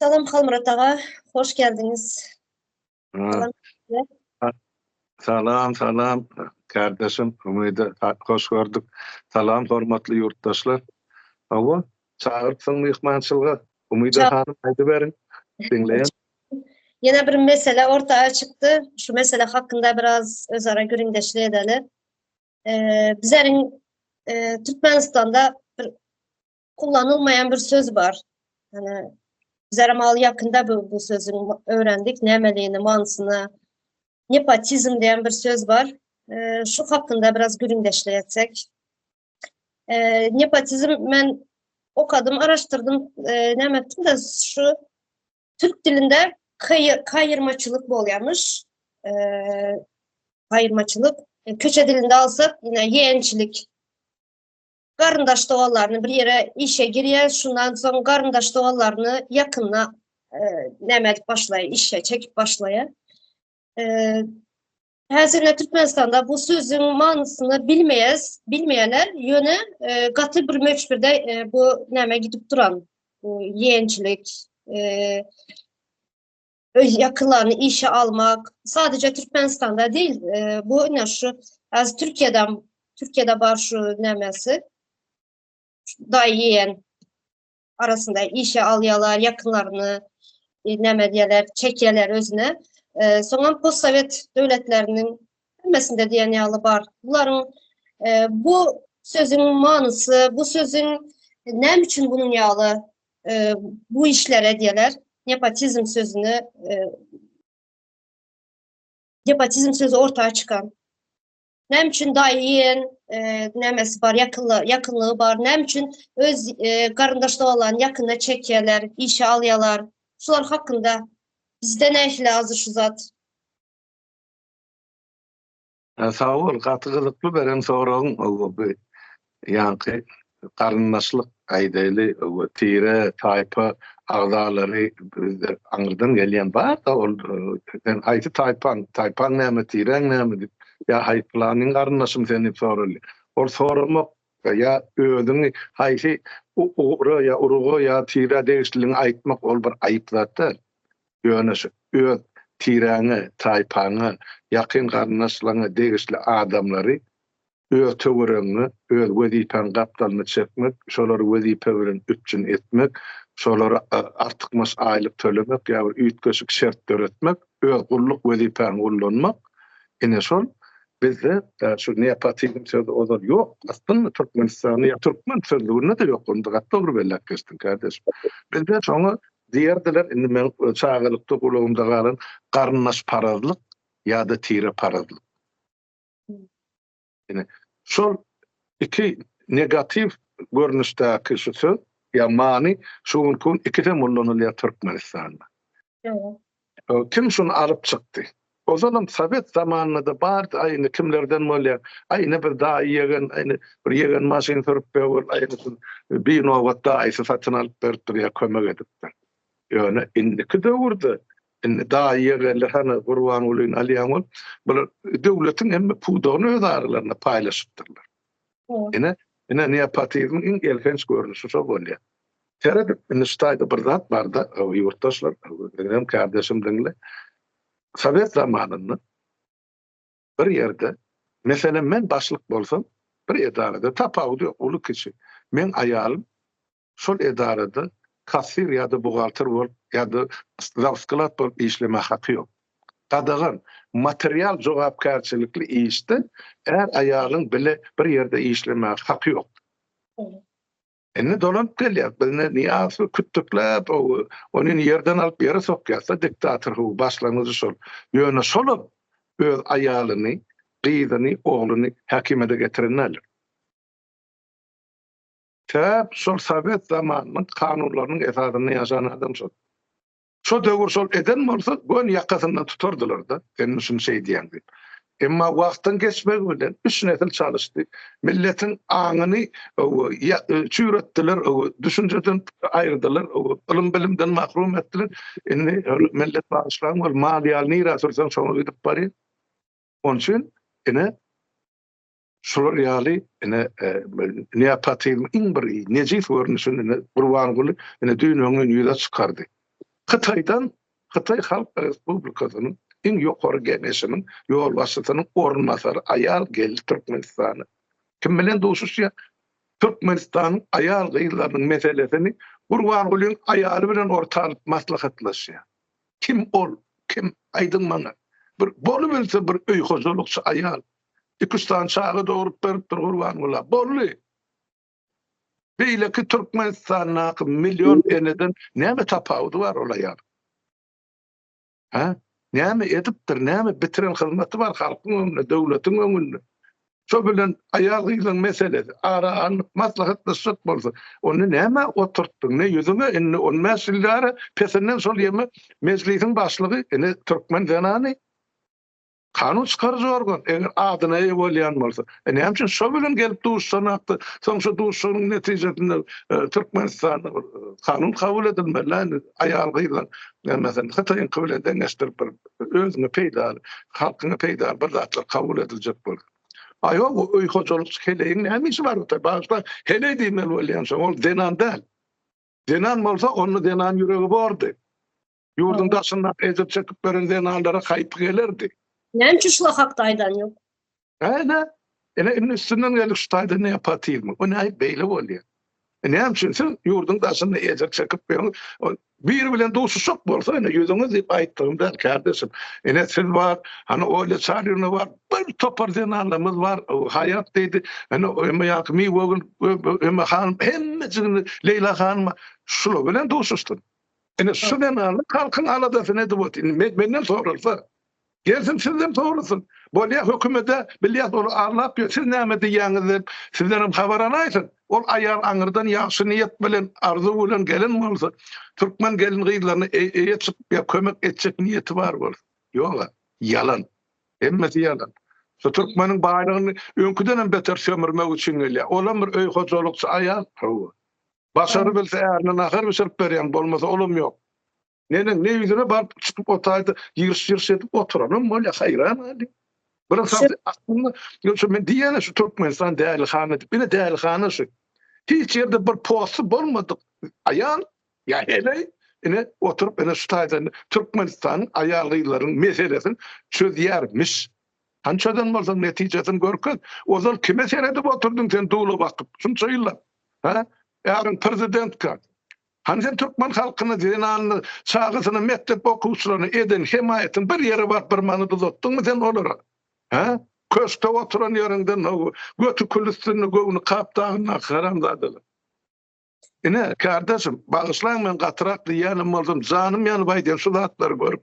Salam Halmurat ağa, hoş geldiniz. Ha, Salam size. Salam, salam. Kardeşim, Ümidi, hoş gördük. Salam, hormatly yurttaşlar. Awa, çağırtsan mehmançılığa. Ümidi Çağ- hanım, haydi verin. Dinleyen. Yine bir mesele ortaya çıktı. Şu mesele hakkında biraz özara göründeşli edelim. Bizlerin Türkmenistan'da kullanılmayan bir söz var. Yani bizlere mal yakında bu sözün öğrendik. Nemeliğini, manısını, nepotizm diyen bir söz var. Şu hakkında biraz göründeşli etsek. Nepotizm ben okadım, araştırdım, ne ettim de şu Türk dilinde kayırmacılık bolýarmyş. E, Kayırmacılık. Köçe dilinde alsak yine yeğençilik. Garyndaş doğalarını bir yere işe girýär, şundan soň garyndaş doğalarını yakınla nemet başlaýar, işe çekip başlaýar. Häzirde Türkmenistan'da bu sözün manysyny bilmeýänler ýöne gaty bir möçbirde bu näme gidip duran, bu yeğençilik, yakınlarını işe almak, sadece Türkmenistan'da değil, bu ne şu, az Türkiye'de var şu nemesi, dayı arasında işe alyalar, yakınlarını neme diyeler, çekyeler özüne. Sonra postsovet devletlerinin bilmesinde diyen yalı var. Bunların bu sözün manısı, bu sözün ne için bunun yalı bu işlere diyeler, nepotizm sözü ortaya çıkan. Nem için dayıyın nemesi var, yakınlığı var. Nem için öz garındaşta olan yakında çekiyorlar, işe alıyorlar. Şular hakkında bizde ne işle azı şu zat? Sağ ol, katılıklı veren sorun. Yankı, karınnaşlık aydaylı, tire, taypa, ağdağları anırdan gelen var da hayti taypan näme, tiren näme, ya hayplanın karınnaşım seni sorulur. Or sorulmak ya ödüňi hayti uğra ya urugo ya tire değişliğini aytmak ol bir ayıp zaten. Ýöne öd tiräňi, taýpaňy, ýakyn garnaşlaryňy degişli adamlary öz töwereňi, öz wezipäň gapdalyny çekmek, şolary wezipe bilen üçin etmek, şolary artykmaz aýlyk tölemek ýa-da üýtgeşik şert töretmek, öz gulluk wezipäň gullanmak. Ene şol bizde şu nepotizm sözü ozar ýok. Aslında Türkmenistanyň ýa Türkmen sözlüğünde de ýok. Onda gatda bir bellek geçtin kardeşim. Bizde şoňa diýerdiler, indi men çağırlykda gulagymda galan garnaş parazlyk ýa-da tire parazlyk. Yani şol iki negatif görnüşdäki şu söz ýa many şuňkun ikide mollanylýar Türkmenistanda. Evet. Kim şunu alıp çykdy? O zaman Sovet zamanında da bardy, aýyny kimlerden bolýar? Aýyny bir daý ýegen, aýyny bir ýegen maşyn sürüp berýär, aýyny bir nowat daýy satyn alyp berýär, kömek edipdir. Ýöne indiki döwürde daý ýerler hany gurban bolýan alýan bol, döwletiň hemme pudagyny öz aralarynda paýlaşypdyrlar. Evet. Ine nepotizm iň gelkenç görnüşi şo bolýar. Teredip Instagram'da bir zat barda, yurttaşlar, benim kardeşim dinle. Sovet zamanında bir yerde, mesela men başlyk bolsam, bir edarada tapawdy uly kişi. Men aýalym şol edarada kassir ýa-da bugalter bolup ýa-da zavsklat bolup işleme haky ýok. Qadagan material jogapkärçilikli işde eğer aýalyň bile bir yerde işleme haky ýok. Enne dolanyp gelýär. Bizne niýasy kütükläp, onuň ýerden alyp ýere sokýarsa diktator başlanýy şol. Ýöne şol öz aýalyny, gyzyny, ogluny häkimede getirenler. Täp şol Sovet zamanynyň kanunlarynyň esasyny ýaşan adam şol. Şo döwür şol eden bolsa, gön ýakasyndan tutardylar da. Enne şunu şey diýendi. Emma wagtdan geçmek bilen üç nesil çalışdy. Milletin aňyny çüýretdiler, düşünjeden aýyrdylar, ilim bilimden mahrum etdiler. Indi millet bagşlaryň bol maliýal niras bolsa şoňa gidip barýar. Onun üçin ene şol ýaly ene nepotizm iň bir nejis görnüşini gurban bolup ene dünýäniň ýüze çykardy. Xitay Halk Respublikasynyň iň ýokary geňeşiniň ýolbaşçysynyň ornmasary aýal geldi Türkmenistana. Kim bilen duşuşýar? Türkmenistanyň aýal gyýlarynyň meselesini Gurbangulyň aýaly bilen ortalyp maslahatlaşýar. Kim ol? Kim? Aýdyn maňa. Bir bolu bilse bir öý hojulukçy aýal. 2 tane çağı doğurup beripdir Gurbanguly. Bolly. Beýleki Türkmenistanyň milyon eneden näme tapawdy bar olaýar? Ha? Näme edipdir, näme bitiren hyzmaty bar halkyň öňünde, döwletiň öňünde. Şo bilen aýal gyýlaryň meselesi ara maslahatlaşyp bolsa, onu näme oturtdyň, ne ýüzüňe inni on meselelere pesinden şol ýeme meclisiň başlygy, ene Türkmen zanany kanun çıkarıcı organ, eğer adına ev olayan varsa. Näme üçin şo bilen gelip duşsanakdy, soň şu duşanyň netijesinde Türkmenistan kanun kabul edilmeli, aýal gyýlan. Mesela Xitaýyň kabul eden bir özüne peýdar, halkyna peýdar bir zatlar kabul ediljek bolýar. Aýo, bu öý hojulukçy heleýiň näme işi bar ota? Başda hele diýmeli bolýan şoň, ol denan däl. Denan bolsa, onu denan ýüregi bordy. Ýurdun daşyndan ezip çekip beren denanlara haýp gelerdi. Näme üçin şula hakda aýdan ýok? Ene üstünden gelip şu taýda ne ýapatýarmy? O näme beýle bolýar? Näme üçin sen ýurdun daşyndan ezip çekip beren bir bilen duşuşyp bolsa, ene ýüzüňiz diýip aýtdym da kardeşim. Ene siz bar, hani öyle çarýyny bar, bir topar denanlarymyz bar, hayat diýdi. Ene öme ýakmy wogul, öme hanım, hemmejini Leyla hanıma şulo bilen duşuşdun. Ene şu denanlar halkyň aladasyny edip otdy. Menden sorulsa, gelsin sizden sorulsun. Bolýa hökümete bilýär onu arlap ýör. Siz näme diýýäňiz? Sizden habar alaýsyn. Ol aýal aňyrdan ýaxşy niýet bilen, arzu bilen gelin bolsa, Türkmen gelin gyýlaryny eýetip ýa kömek etjek niýeti bar bolsa. Ýok, yalan. Hemmesi yalan. Şu Türkmeniň baýlygyny öňküden beter sömürmek üçin gelýär. Olam bir öý hojulukçy aýal. Başary bilse ärini nahar biçirip berýän bolmasa olum ýok. Ne ýüzüne barıp çıkıp otaýdy, ýyrs edip oturanam bolýa haýran hali. Bir aslında ýoksa men diýene şu Türkmenistan dälixana, bir dälixana şu. Hiç ýerde bir posty bolmady. Aýal ýa hele ene oturup ene şu taýda Türkmenistan aýal gyýlarynyň meselesini çözýärmiş. Hançadan bolsa netijesini görken, o zaman kime seredip oturdun sen tuğla bakıp? Şunça ýyllar. Ha? Yarın prezidentka. Hani sen Türkmen halkyny zenanyny, çağısyny, mektep okuwçylaryny eden hemayetin bir ýeri bar, bir many duzatdyňmy sen olara? Ha? Köşkde oturan ýerinden götü külüstüni göwüni kapdagyna haramzadylar. Ene kardeşim, bağışlaň men gatyrak diýenim boldum, janym ýany baýdan şu zatlary görüp.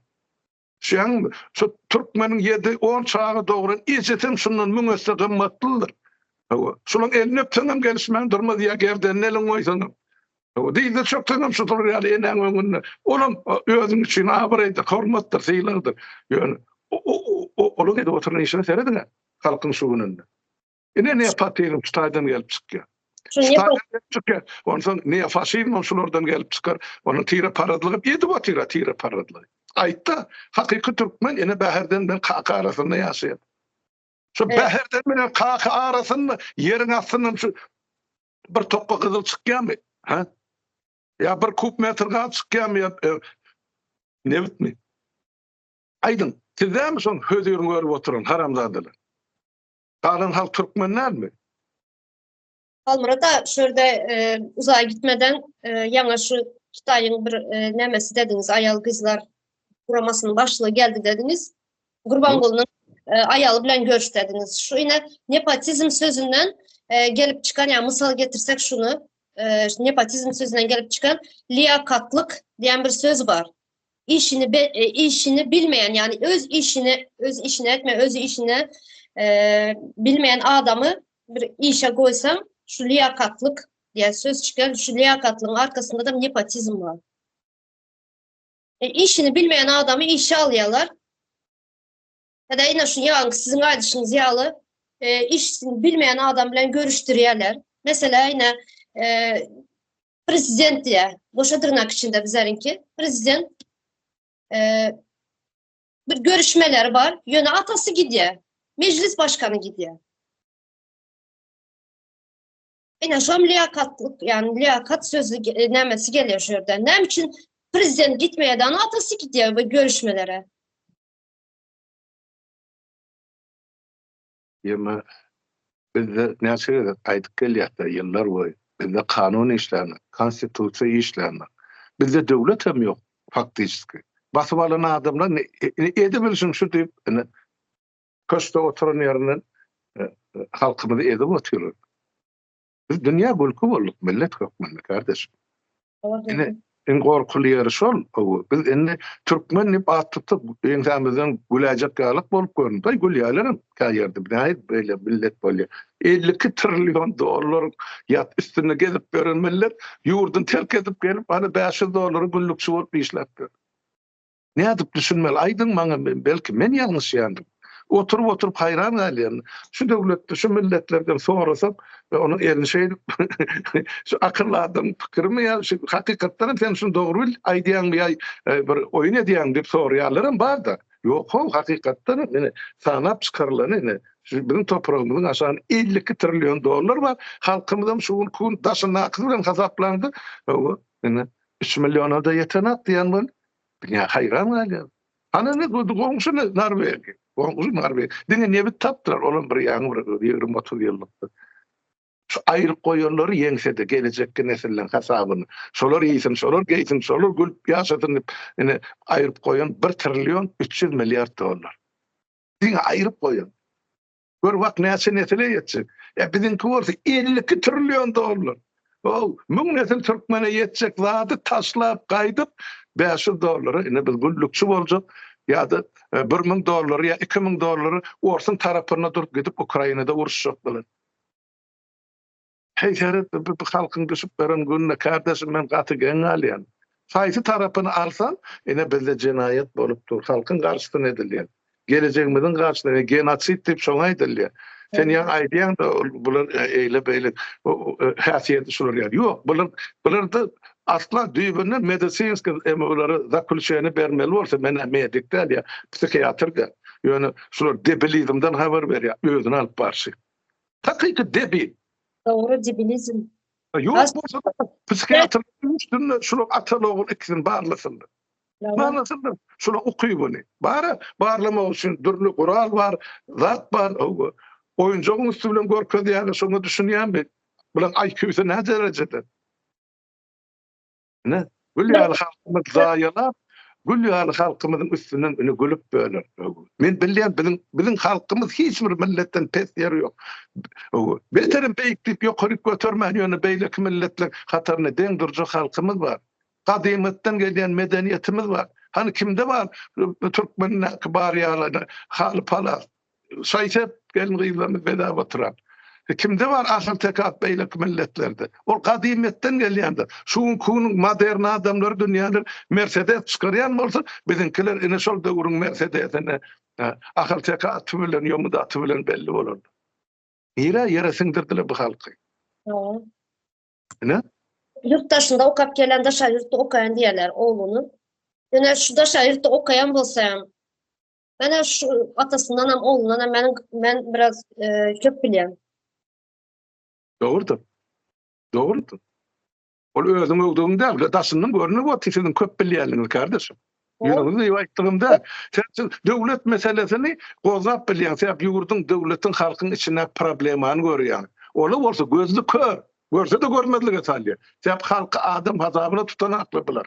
Şu Türkmeniň 7-10 çağı dogran ejetim şundan müňesi gymmatlydyr. Şunyň elini öpseňem gelişmän durmaz ýa gerden elin goýsaňam. O diýildi çökseňem şu ýaly eneň öňünde. Olam özüň üçin abyrydy, hormatdyr, syýlardyr. Ýöne ola gidip oturan işine seredin halkyň şu gününde. Ene ne ýapatyň tutaýdan gelip çykýar. Ondan ne faşizm şulardan gelip çykar. Onu tire paradlygyp edip otyra tire paradlygy. Aýtda hakyky türkmen ene bäherden ben kaka arasynda ýaşaýar. Şu bäherden bilen kaka arasynda ýeriň astyndan şu bir toppa gyzyl çykýarmy? Ha? Ya bir kub metr gaz çykýarmy? Ne bitmi? Aydın, sizden mi son hödürün görüp oturan haramzadylar? Kalan halk Türkmenlermi? Almurada şöyle uzağa gitmeden yana şu Xitaýyň bir nämesi dediniz, aýal gyzlar kuramasının başlygy geldi dediniz. Gurbangulynyň aýaly bilen görüş dediniz. Şu ine nepotizm sözünden gelip çıkan, yani misal getirsek şunu, nepotizm sözünden gelip çıkan liyakatlyk diyen bir söz var. İşini bilmeyen, yani öz işini etme, öz işini bilmeyen adamı bir işe koysam şu liyakatlık diye söz çıkar. Şu liyakatlığın arkasında da nepotizm var. İşini bilmeyen adamı işe alıyorlar. Ya da yine şu yankı sizin kardeşiniz yağlı işini bilmeyen adam bilen görüştürüyorlar. Mesela yine prezident diye boşa tırnak içinde bizlerinki prezident bir görüşmeler var. Yöne atası gidiyor. Meclis başkanı gidiyor. Yine şu an liyakatlık, yani liyakat sözü nemesi geliyor şuradan. Nem için Prezident gitmeye de atası gidiyor bu görüşmelere. Yema bizde näçe aýdyp gelýär ýyllar boýy. Bizde kanun işlerini, konstitusiýa işlerini. Bizde döwlet hem ýok faktiski. Basyp alan adamlar edebilsin şu diýip köşkde oturan ýerinden halkymyzy edip oturýar. Biz dünýä gülkü bolduk, millet hökmünde kardeşim. En gorkulu ýeri şol. Biz indi türkmen dip atlyp ýeňsemizden güläjek ýalyk bolup görünýär. Gülýärlerim käýerde näýit beýle millet bolýar. 52 trillion dollar ýat üstüne gezip gören millet ýurdun terk edip gelip bana 500 dollary günlükçi bolup işläpdir. Ne edip düşünmeli? Aydın maňa belki men ýalňyş ýandım. Oturup hayran galýan. Şu döwletde, şu milletlerden sorasam ve onu elini şey şu akıllı adam pikirmi ya şu hakykatdan sen şunu dogry bil aýdýan bir oýun edýän dip soraýarlarym bar da. Ýok, hakykatdan meni sanap çykarylany şu bizim toprağımızın aşağı 52 trilyon dolar var. Halkımızın şu kun daşına akıl bilen hesaplandı. Yani 3 milyona da yetenek diyen var. Ya hayran galýar. Ana ne goňşy Norwegiýa. Goňşy Norwegiýa. Diňe ne bit tapdylar olan bir ýaňy bir 20-30 ýyllykdy. Şu aýryp goýanlary ýeňsede gelecekki nesillerin hesabyny. Şolar ýysin, şolar geýsin, şolar gülüp ýaşadyn. Yani aýryp goýan 1 trilyon 300 milyard dolar. Diňe aýryp goýan. Gör bak näçe nesile ýetjek. Biziňki bolsa 52 trilyon dolar. Müň nesil türkmene ýetjek zady taşlap gaýdyp 500 dolary ine biz günlükçi boljak ýa-da 1000 dolary ýa 2000 dolary orsun tarapyna durup gidip Ukrainada uruşjakdylar. Heýseret bu halkyň düşüp beren günne kardeşim men gaty geňalýan. Saýsy tarapyny alsan ine bizde jenaýat bolup dur. Halkyň garşysyna edilýär. Geleceğimizin karşısında genosit tip şoňa edilýär. Sen ýa aýdýan da bular eýle beýle häsiýeti şular ýa. Ýok, bular da asla düýbüne medisinski emolary zakulşyny bermeli bolsa men medikde ýa psikiatrga. Ýöne şular debilizmden habar berýär, özüni alyp barşy. Hakyky debil. Doğru debilizm. Ýok bolsa psikiatr üstünde şular atalogy ikisini barlasın. Manasında şunu okuy bunu. Barlama için dürlü kural var, zat var. Oyuncağın üstü bilen görkedi yani şunu düşünýän bir. Bulan IQ'su ne derecede? Ne? Gülýär halkymyz zaýalap, gülýär halkymyzyň üstünden üni gülüp böler. Men bilýän biziň halkymyz hiç bir milletten pes ýeri ýok. Beterim beýikdip ýokaryp götürmän ýöne beýleki milletler hataryny deň durjak halkymyz bar. Kadimetden gelen medeniyetimiz var. Hani kimde var? Türkmenler kibariyalana, halpala, sayıp gelin gıyılarını beda batıran. Kimde var asıl tekat beylek milletlerde? O kadimetten gelen de. Şuun kunun modern adamları dünyanın Mercedes çıkaryan mı olsa bizimkiler ine sol dövrün Mercedes'ine akıl tekat tüvülen, yomuda tüvülen belli olur. Yere sindirdiler bu halkı. Ne? Yurttaşında okap gelen daşa yurtta okayan diýerler oğlunu. Yani şu daşa yurtta okayan bolsam, ben şu atasından hem oğlundan hem ben biraz köp bilýän. Doğrudur. Ol özüň öldüğünde daşından görünüp o tisinin köp bilýänligiňi kardeşim. Ýöňüňizi ýaýtdygymda sen döwlet meselesini gozap bilýän, sen ýurdun döwletin halkyň içine problemany görýän. Ola bolsa gözlü kör. Görse de görmezlige salýar. Sen halky adam hazabyna tutanakly biler.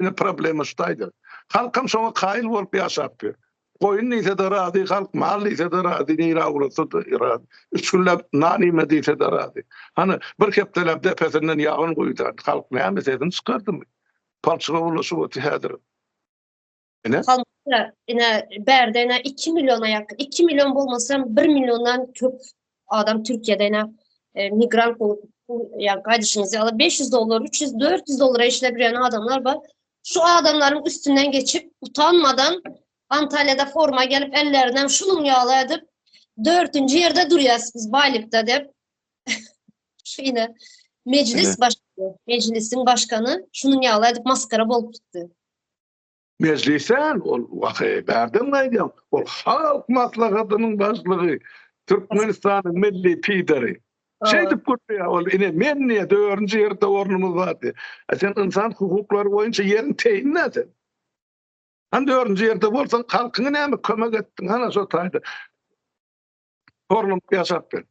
Ine problemi şuýdy. Halkym şoňa kaýyl bolup ýaşapdy. Koyun ise de razı, halk mal ise de razı, neyra uğrası da razı. 3 günlep nanime deyse de razı. Hani bir keptelep depesinden yağın koydu. Halk ne meselesini çıkardı mı? Palçığa ulaşıp otihadır. Halklar yine berde 2 milyona yakın. 2 milyon bulmasam 1 milyondan köp adam Türkiye'de yine migrant olup yani kardeşinizi alıp 500 dolar, 300, 400 dolara işleyebilen adamlar var. Şu adamların üstünden geçip utanmadan Antalya'da forma gelip ellerinden şunun yağlayadıp 4. yerde duruyoruz biz Balip'te de. Şu yine meclis başkanı, meclisin başkanı şunun yağlayadıp maskara bolup tuttu. Meclisen ol vahy berdim aýdym. Ol halk maslahatynyň başlygy, Türkmenistan'ın milli lideri. Şey dip görüyor ol ine men niye 4. yerde ornumuz var diye. Sen insan hukukları boyunca yerin teyin näde? Han 4. yerde bolsan halkyna näme kömek ettin? Ana şo taýda. Horlump ýaşap ber.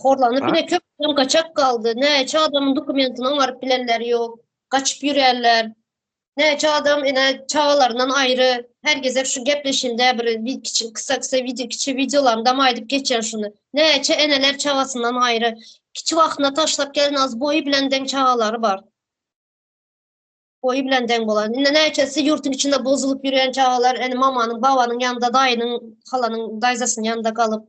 Horlanıp Ha? yine köprüden kaçak kaldı. Neçe adamın dokumentini oňaryp bilenleri yok. Kaçıp yürüyerler. Neçe adam yine çağlarından ayrı. Herkese şu gepleşinde bir kısa videolarında maydıp geçen şunu. Neçe eneler çağasından ayrı. Kiçi vaxtına taşlap gelen az boyu bilenden çağaları var. Boyu bilenden bolan. Neçesi yurtun içinde bozulup yürüyen çağalar. Yani mamanın, babanın yanında, dayının, halanın, dayzasının yanında kalıp.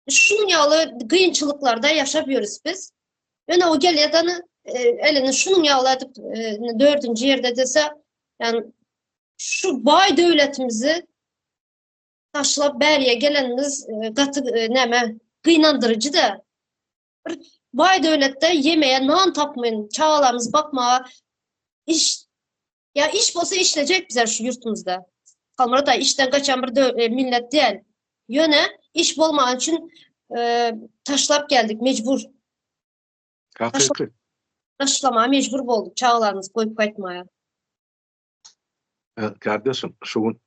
Şunun ýaly gıyınçılıklarda yaşapıyoruz biz. Öne o gelýärden elini şunun ýaly edip 4. yerde dese, yani şu bay döwletimizi taşlap bäriye gelenimiz gaty näme gynandyrıcı da. Bay döwletde yemeğe nan tapmayan çağalarımız bakmağa iş bolsa işleyecek bize şu yurtumuzda. Kalmara da işten kaçan bir millet değil. Yöne iş bolmagan için taşlap geldik mecbur. Taşlamaya mecbur bolduk. Çağlarımız koyup kaytmaya. Kardeşim, şuun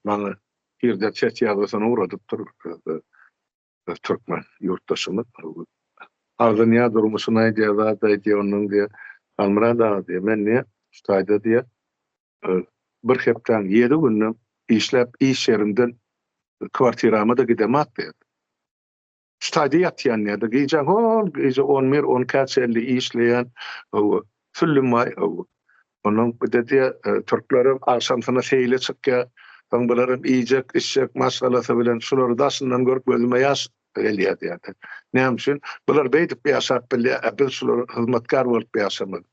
bana bir de çet yazısına uğradıp durur. Türkmen yurttaşımız. Arda niye durmuşuna diye onun diye. Almıra da diye. Ben niye? Ustayda diye. Bir hepten 7 günüm işlep iş yerinden kvartirama da gidemek diye. Ustayda yatyan ya da giyecek giyecek 10 kaç 50 işleyen füllüm vay. Onun dedi Türklerim akşamsına seyle çıkya. Tanbılarım yiyecek, içecek, maşalası bilen şuları da aslından görüp bölüme yaş eliyat yani. Ne için? Bunlar beytip yaşap bile, biz şuları hizmetkar olup yaşamadı.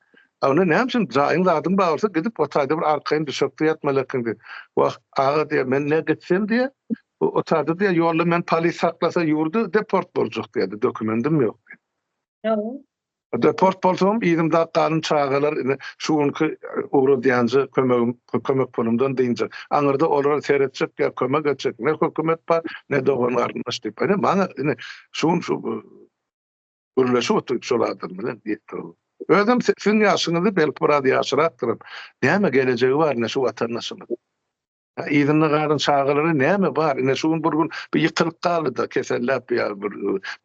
Ama ne için? Zayn zaten bağırsa gidip o tayda bir arkayın düşöktü yatmalakın diye. Ağa diye, ben ne gitsem diye, o tayda diye yolda men polis saklasa yurdu, deport bolacak diye, dokumentim yok. Deport bolsam, ýygyň daqqanyň çağalar şuňky uğra diýänje kömek bolumdan diýince. Aňyrda olar seretjek ýa kömek etjek. Ne hökümet bar, ne dogan arnaş diýip. Maňa şu gürleşip oturup şolardan bilen diýip. Özüm sizin ýaşyňyzy belki bir ady ýaşyrakdyr. Näme gelejegi bar ne şu watandaşymyň? Ýygyny garyn çağalary näme bar? Ne şuň bir gün bir ýykylyp galdy da kesellap ýa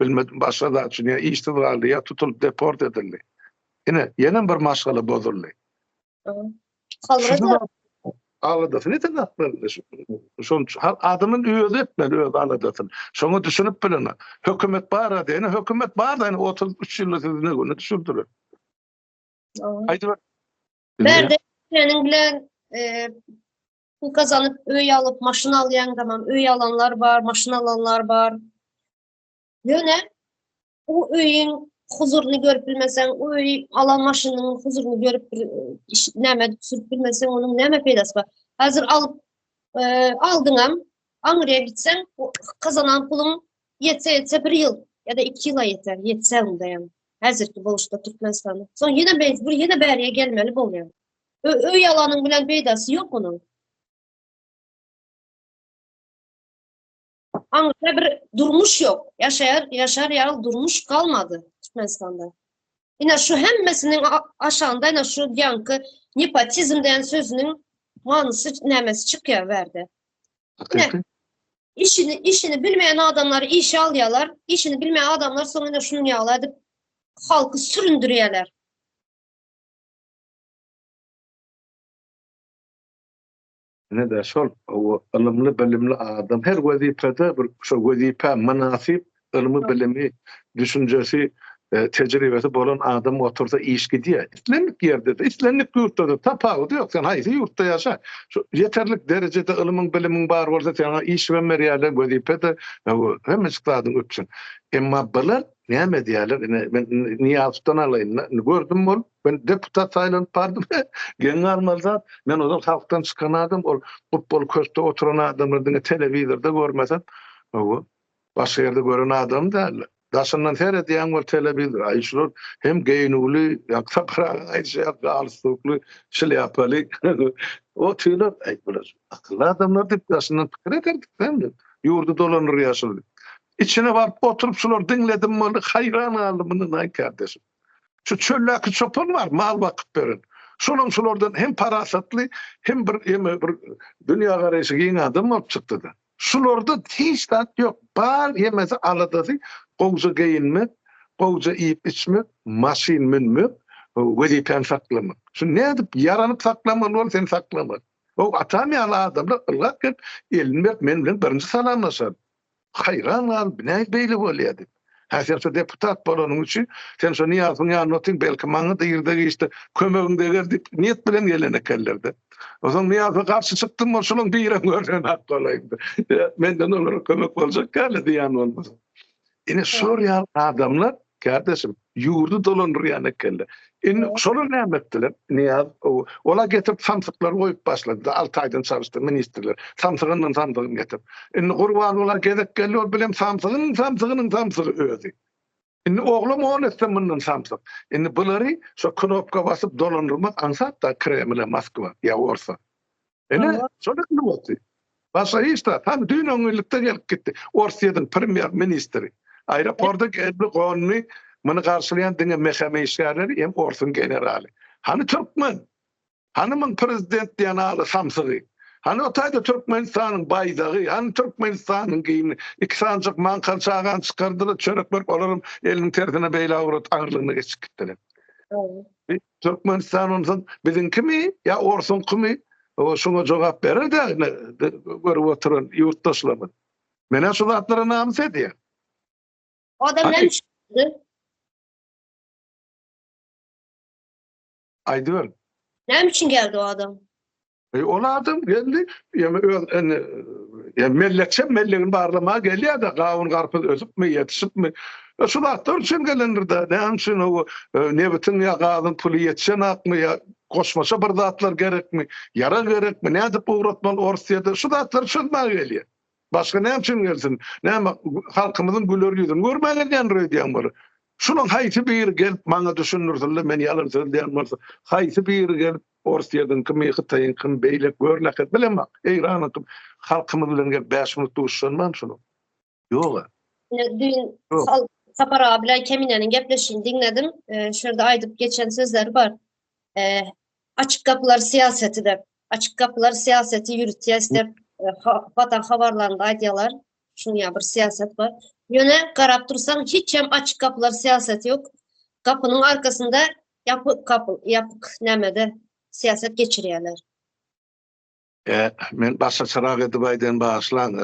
bilmedim başga da üçin ýa iştigaldy ýa tutulup deport edildi. Ýene bir maşgala bozuldy. Ağladasın ne tadaklarında şun adamın özü etmeli öz ağladasın. Şunu düşünüp bilene. Hökümet bağıra diyene hökümet bağıra diyene 33 yılda sizine günü düşürdürür. Haydi bak. Berde senin bilen pul kazanıp öy alıp maşın alayan zaman öy alanlar var, maşın alanlar var. Yöne o öyün huzurunu görüp bilmesen, o öy alan maşının huzurunu görüp näme sürüp bilmesen onun näme peýdasy bar. Hazır alıp aldyňam, Aňryýa gitsen kazanan pulun yetse 1 ýyl ya da 2 ýyla ýeter, yetse unda ýa-ni. Häzirki boluşda Türkmenistanda. Soň ýene mecbur, ýene bäriye gelmeli bolýar. Öy alanyň bilen peýdasy ýok onuň. Aňryýa bir durmuş ýok. Yaşar ýaly durmuş kalmadı Türkmenistanda. Ina şu hemmesinin aşağında ina şu ýankı nepotizm diýen sözüniň manysy nämesi çykýar berde. İşini bilmeyen adamlar iş alýarlar. İşini bilmeyen adamlar soňra şunu ýaly edip halky süründürýärler. Ne de şol o ilmli bilimli adam her wezipede bir şu wezipe manasip ilmi bilimi düşünjesi tecrübesi bolan adam otursa iş gidiyor. İslenlik yerde, islenlik yurtta da tapağı yok. Sen haydi yurtta yaşa. Şu yeterlik derecede ilmin bilimin bar olsa sana iş ve meriyale wezipede hem çıkladın öpsün. Emma bilen näme diýerler? Ben Niyazdan alayım. Gördüm bol. Ben deputat saylanıp bardım. Geň almazat. Men ozal halktan çykan adam, ol futbol köşkde oturan adamlardan telewizorda görmesem, o başga ýerde gören adam däl. Daşyndan seredýän bol telewizor. Aýşulur hem geýnuli, ýa-da aýşa galstukly, şilyapaly. O tüýler aýtdylar. Akylly adamlar diýip daşyndan pikir ederdik. Ýurdu dolanır ýaşyr. İçine varıp oturup şular dinledim onu hayran alımının ay kardeşim. Şu çölleki çopan var mal vakıp verin. Şulardan hem parasatlı hem bir dünya garayışı giyin adam olup çıktı da. Şularda hiç tat yok. Bal yemesi aladası koğuzu giyinmek, koğuzu yiyip içmek, maşin minmek, vezifen saklamak. Şu ne edip yaranıp saklamak ol sen saklamak. O atamayalı adamlar ırlakken elinmek men bilen birinci salamlaşar. Hayran al, ne beýle bolýady. Sen şu deputat bolanın üçin, sen şu niýazyň ýanyna otyň, belki maňa da ýerde geçdi, kömeginde gerdip, niyet bilen gelenek kellerde. O zaman niýaza garşy çykdym, şonuň biri görsen hak bolaydy. Menden olara kömek boljak gäle diýen bolmaz. Ine Suriyal adamlar, kardeşim, yurdu dolandırýan kelle. Şonu näme etdiler? Niýaz, ola getirip samsyklary goýup başladı. 6 aýdan çalışdy ministrler. Samsygyndan samsygyny getirip. Gurban olar gezek gelýär bilen samsygynyň özi. Oglum onu istemenden samsyk. Bulary şu knopka basyp dolandyrmak ansat da Kremle Moskwa ýa Orsa. Şonu boldy. Başa işte tam dün öňürlükde gelip gitdi. Orsiýadyň premier ministri. Aeroportda geldi gonyny muny garşylayan diňe mehmeýşärleri hem Orsun generali. Hani Türkmen? Hani men prezident diýen aly samsygy? Hani otaýda Türkmenistanyň baýdagy, hani Türkmenistanyň giyimi, iki sanjyk mankan çagan çykardylar, çörekler olaram eliniň tersine beýle awrat aňlygyny geçip gitdiler. Türkmenistanyň biziň kimi ýa Orsun kimi? O şuna jogap berer de görüp oturan ýurtdaşlarym. Mene şu zatlara namys edýär. O adam ne düşündü? Aýdyber. Ne için geldi o adam? Ola adam geldi, melletçe mellegin barlamağa gelýär da gawun garpy özüp mi yetişip mi? Şu zatlar üçin gelendir da. Näme üçin o nebetin ýa gazyň puly yetişen akmy ýa koşmaşa bir zatlar gerekmi? Yara gerekmi? Näde uğratmaly Orsiýada? Şu zatlar üçin ma gelýär. Başga näme üçin gelsin? Näme halkymyzyň güler ýüzüni görmägen diýen bolar. Şunun haýsy bir gelip maňa düşünürdiler, men ýalyn söýleýän bolsa, haýsy bir gelip Orsiýadan kimi Hytaýyň kim beýlek görlek bilenmek. Eýranyň kim halkymyz bilen gelip 5 minut duşanman şunu. Ýok. Dün Sapar abiler Kemine'nin gepleşini dinledim. Şurada aydıp geçen sözleri var. Açık kapılar siyaseti de. Açık kapılar siyaseti yürütüyor. İşte vatan haberlerinde aydiyalar. Şunu ya bir siyaset var. Yöne karap dursan hiç hem açık kapılar siyaseti yok. Kapının arkasında yapık nemede siyaset geçiriyorlar. Men başa çyrag edip aýdan başlan,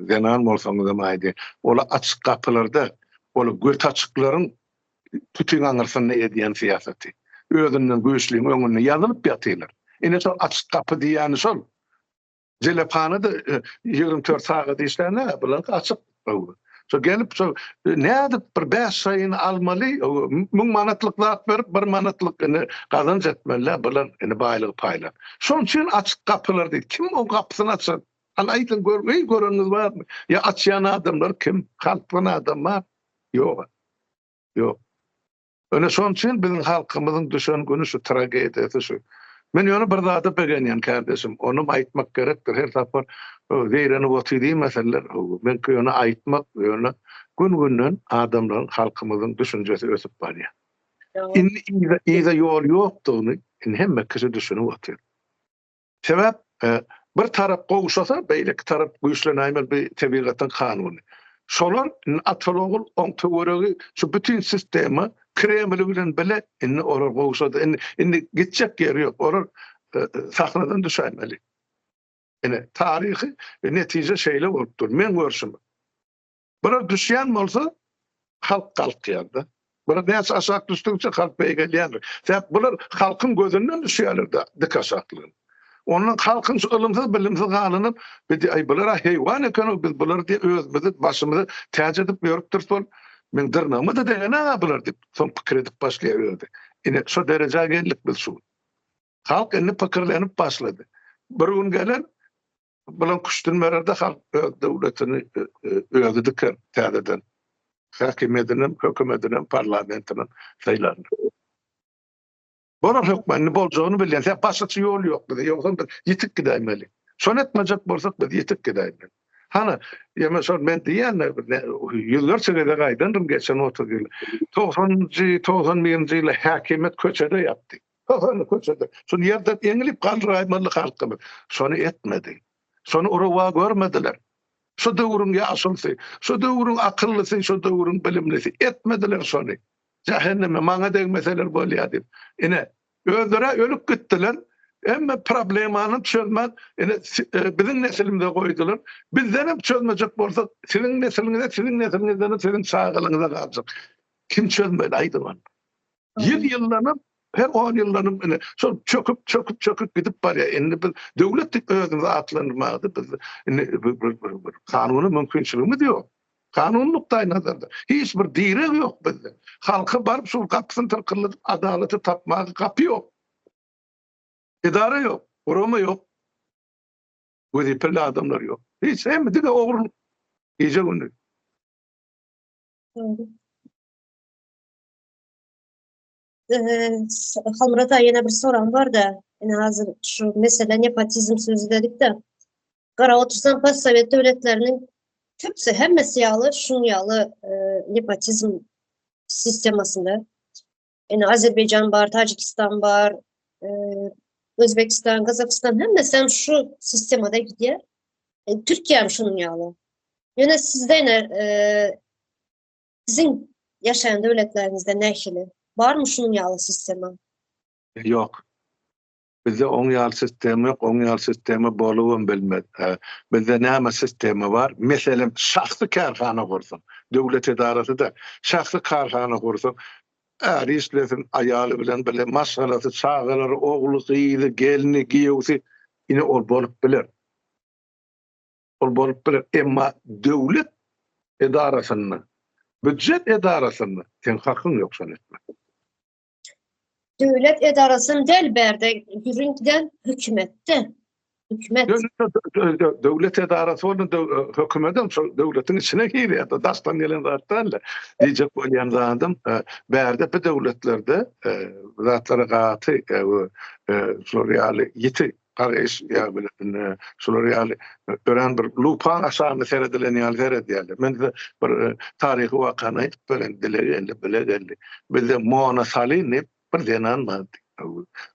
denan bolsaňyz hem aýdy. Ola açyk kapılarda, ola göt açyklaryň tütün aňyrsyny edýän siýasety. Özünden güýçlüň öňüne ýazylyp ýatylar. Ene şol açyk kapı diýeni şol. Jelepany da 24 saat işlerine bilen açyk. So gelip so näde bir 5 saýyny almaly, 1000 manatlyk zat berip 1 manatlyk gazanç etmeli bilen baýlygy paýlar. Şoň üçin açyk kapılar diýip kim o kapysyny açar? Ana aýtyn göreniňiz barmy? Ya açýan adamlar kim? Halkdan adamlar? Ýok. Ýok. Öne şoň üçin biziň halkymyzyň düşüngüni şu tragediýasy şu. Men ýöne bir zata begenýän kardeşim, onu aýtmak gerekdir. Her tapar zeýreni gotydy meseleler, men ýöne aýtmak, ýöne gün-günden adamlaryň, halkymyzyň düşünjesi ösüp barýar. Ýa-da ýol ýokdugyny hemme kişi düşünüp otyrýar. Sebäp bir tarap gowuşasa, beýleki tarap güýçlenäýmel bir tebigatyň kanuny. Şolar atologul on töweregi şu bütün sistemi Kreml bilen bile inni orar gowuşady. Inni gitjek ýeri ýok. Orar sahnadan düşämeli. Tarihi netije şeýle bolupdyr. Men görşüm. Birer düşýän bolsa halk kalkýardy. Birer näçe aşak düşdükçe halk beýgelýär. Sebäp bular halkyň gözünden düşýärler de dik aşaklygy. Onun halkın ılımsız bilimsiz galynyp, ay bular heýwan eken, biz bular diýip özümizde başymyzy täze edip ýörüpdir. Men dyrnamy da degene bular diýip soň pikir edip başlaýardy. Ine şu derejäge geldik biz şu. Halk indi pikirlenip başlady. Bir gün gelen bilen kuşdurmärde halk döwletini özü dikir täzeden. Hökümetiniň, parlamentiniň saýlandy. Bana hökmenini boljagyny bilýän, sen başgaça ýol ýok dedi. Ýoksa biz ýetip gidäýmeli. Şonu etmejek bolsak biz ýetip gidäýmeli. Hana ýa-da şol men diýen ýyllarça gede gaýdandım geçen 30 ýyl. 91-nji ýyly häkimet köçede ýapdy. Köçede. Şonu ýerden eňilip galdyraýmaly halkymyz. Şonu etmedi. Şonu urwa görmediler. Şu döwrüň ýaşulsy, şu döwrüň akıllysy, şu döwrüň bilimlisi etmediler şonu. Cehenneme maňa degmeseler bolýar. Ine özlere ölüp gittiler. Emma problemanyny çözmek biziň nesilimize goýdular. Bizden hem çözmejek bolsak, siziň nesilinizden siziň çağalyňyza galjak. Kim çözmedi aýdyman. Ýyllanyp her 10 ýyllanyp şol çöküp gidip barýar. Endi biz döwlet özüňize atlanmagdy. Biz kanuny mümkinçiligimiz ýok. Kanunluk daýnazarda. Hiç bir direk ýok bizde. Halky barıp şol kapysyny tyrkylyp adalaty tapmagy kapy ýok. İdare yok, orama yok. Vazifeli adamlar yok. Hiç hem de oğurluk. Gece gündüz. Halmurata yine bir soran var da yine hazır şu mesela nepotizm sözü dedik de Kara otursan postsovet devletlerinin tüpsü hemmesi yağlı, şun yağlı nepotizm sistemasında. Yani Azerbaycan var, Tacikistan var, Özbekistan, Kazakistan hem de sen şu sistemada gidiyor. Türkiye şunun yağlı. Yine sizden sizin yaşayan devletlerinizde nehili var mı şunun yağlı sistemi? Yok. Bizde on yağlı sistemi yok. On yağlı sistemi boluğun bilmez. Bizde näme sistemi var? Mesela şahsy karhana kursun. Devlet idaresi de şahsy karhana kursun. Eğer işlesin ayalı bilen bile maşgalası, çağaları, oğlu, kıydı, gelini, giyevsi yine ol bolup bilir. Ol bolup bilir. Ama devlet idarasını, büdjet idarasını sen hakkın yok sanetme. Devlet idarasını delberde yürünkiden hükümette. Hükümet. Devlet idarası onu hükümetin devletin içine giriyor. Daştan gelen zatlarla. Diyecek olayan zadım. Berde bir devletlerde zatları katı Suriyali yiti karış ya bilen Suriyali ören bir lupan aşağını seyredilen yal seyrediyorlar. Men de bir tarihi vakanı böyle dileri. Bizde Muana Salini bir denan maddi.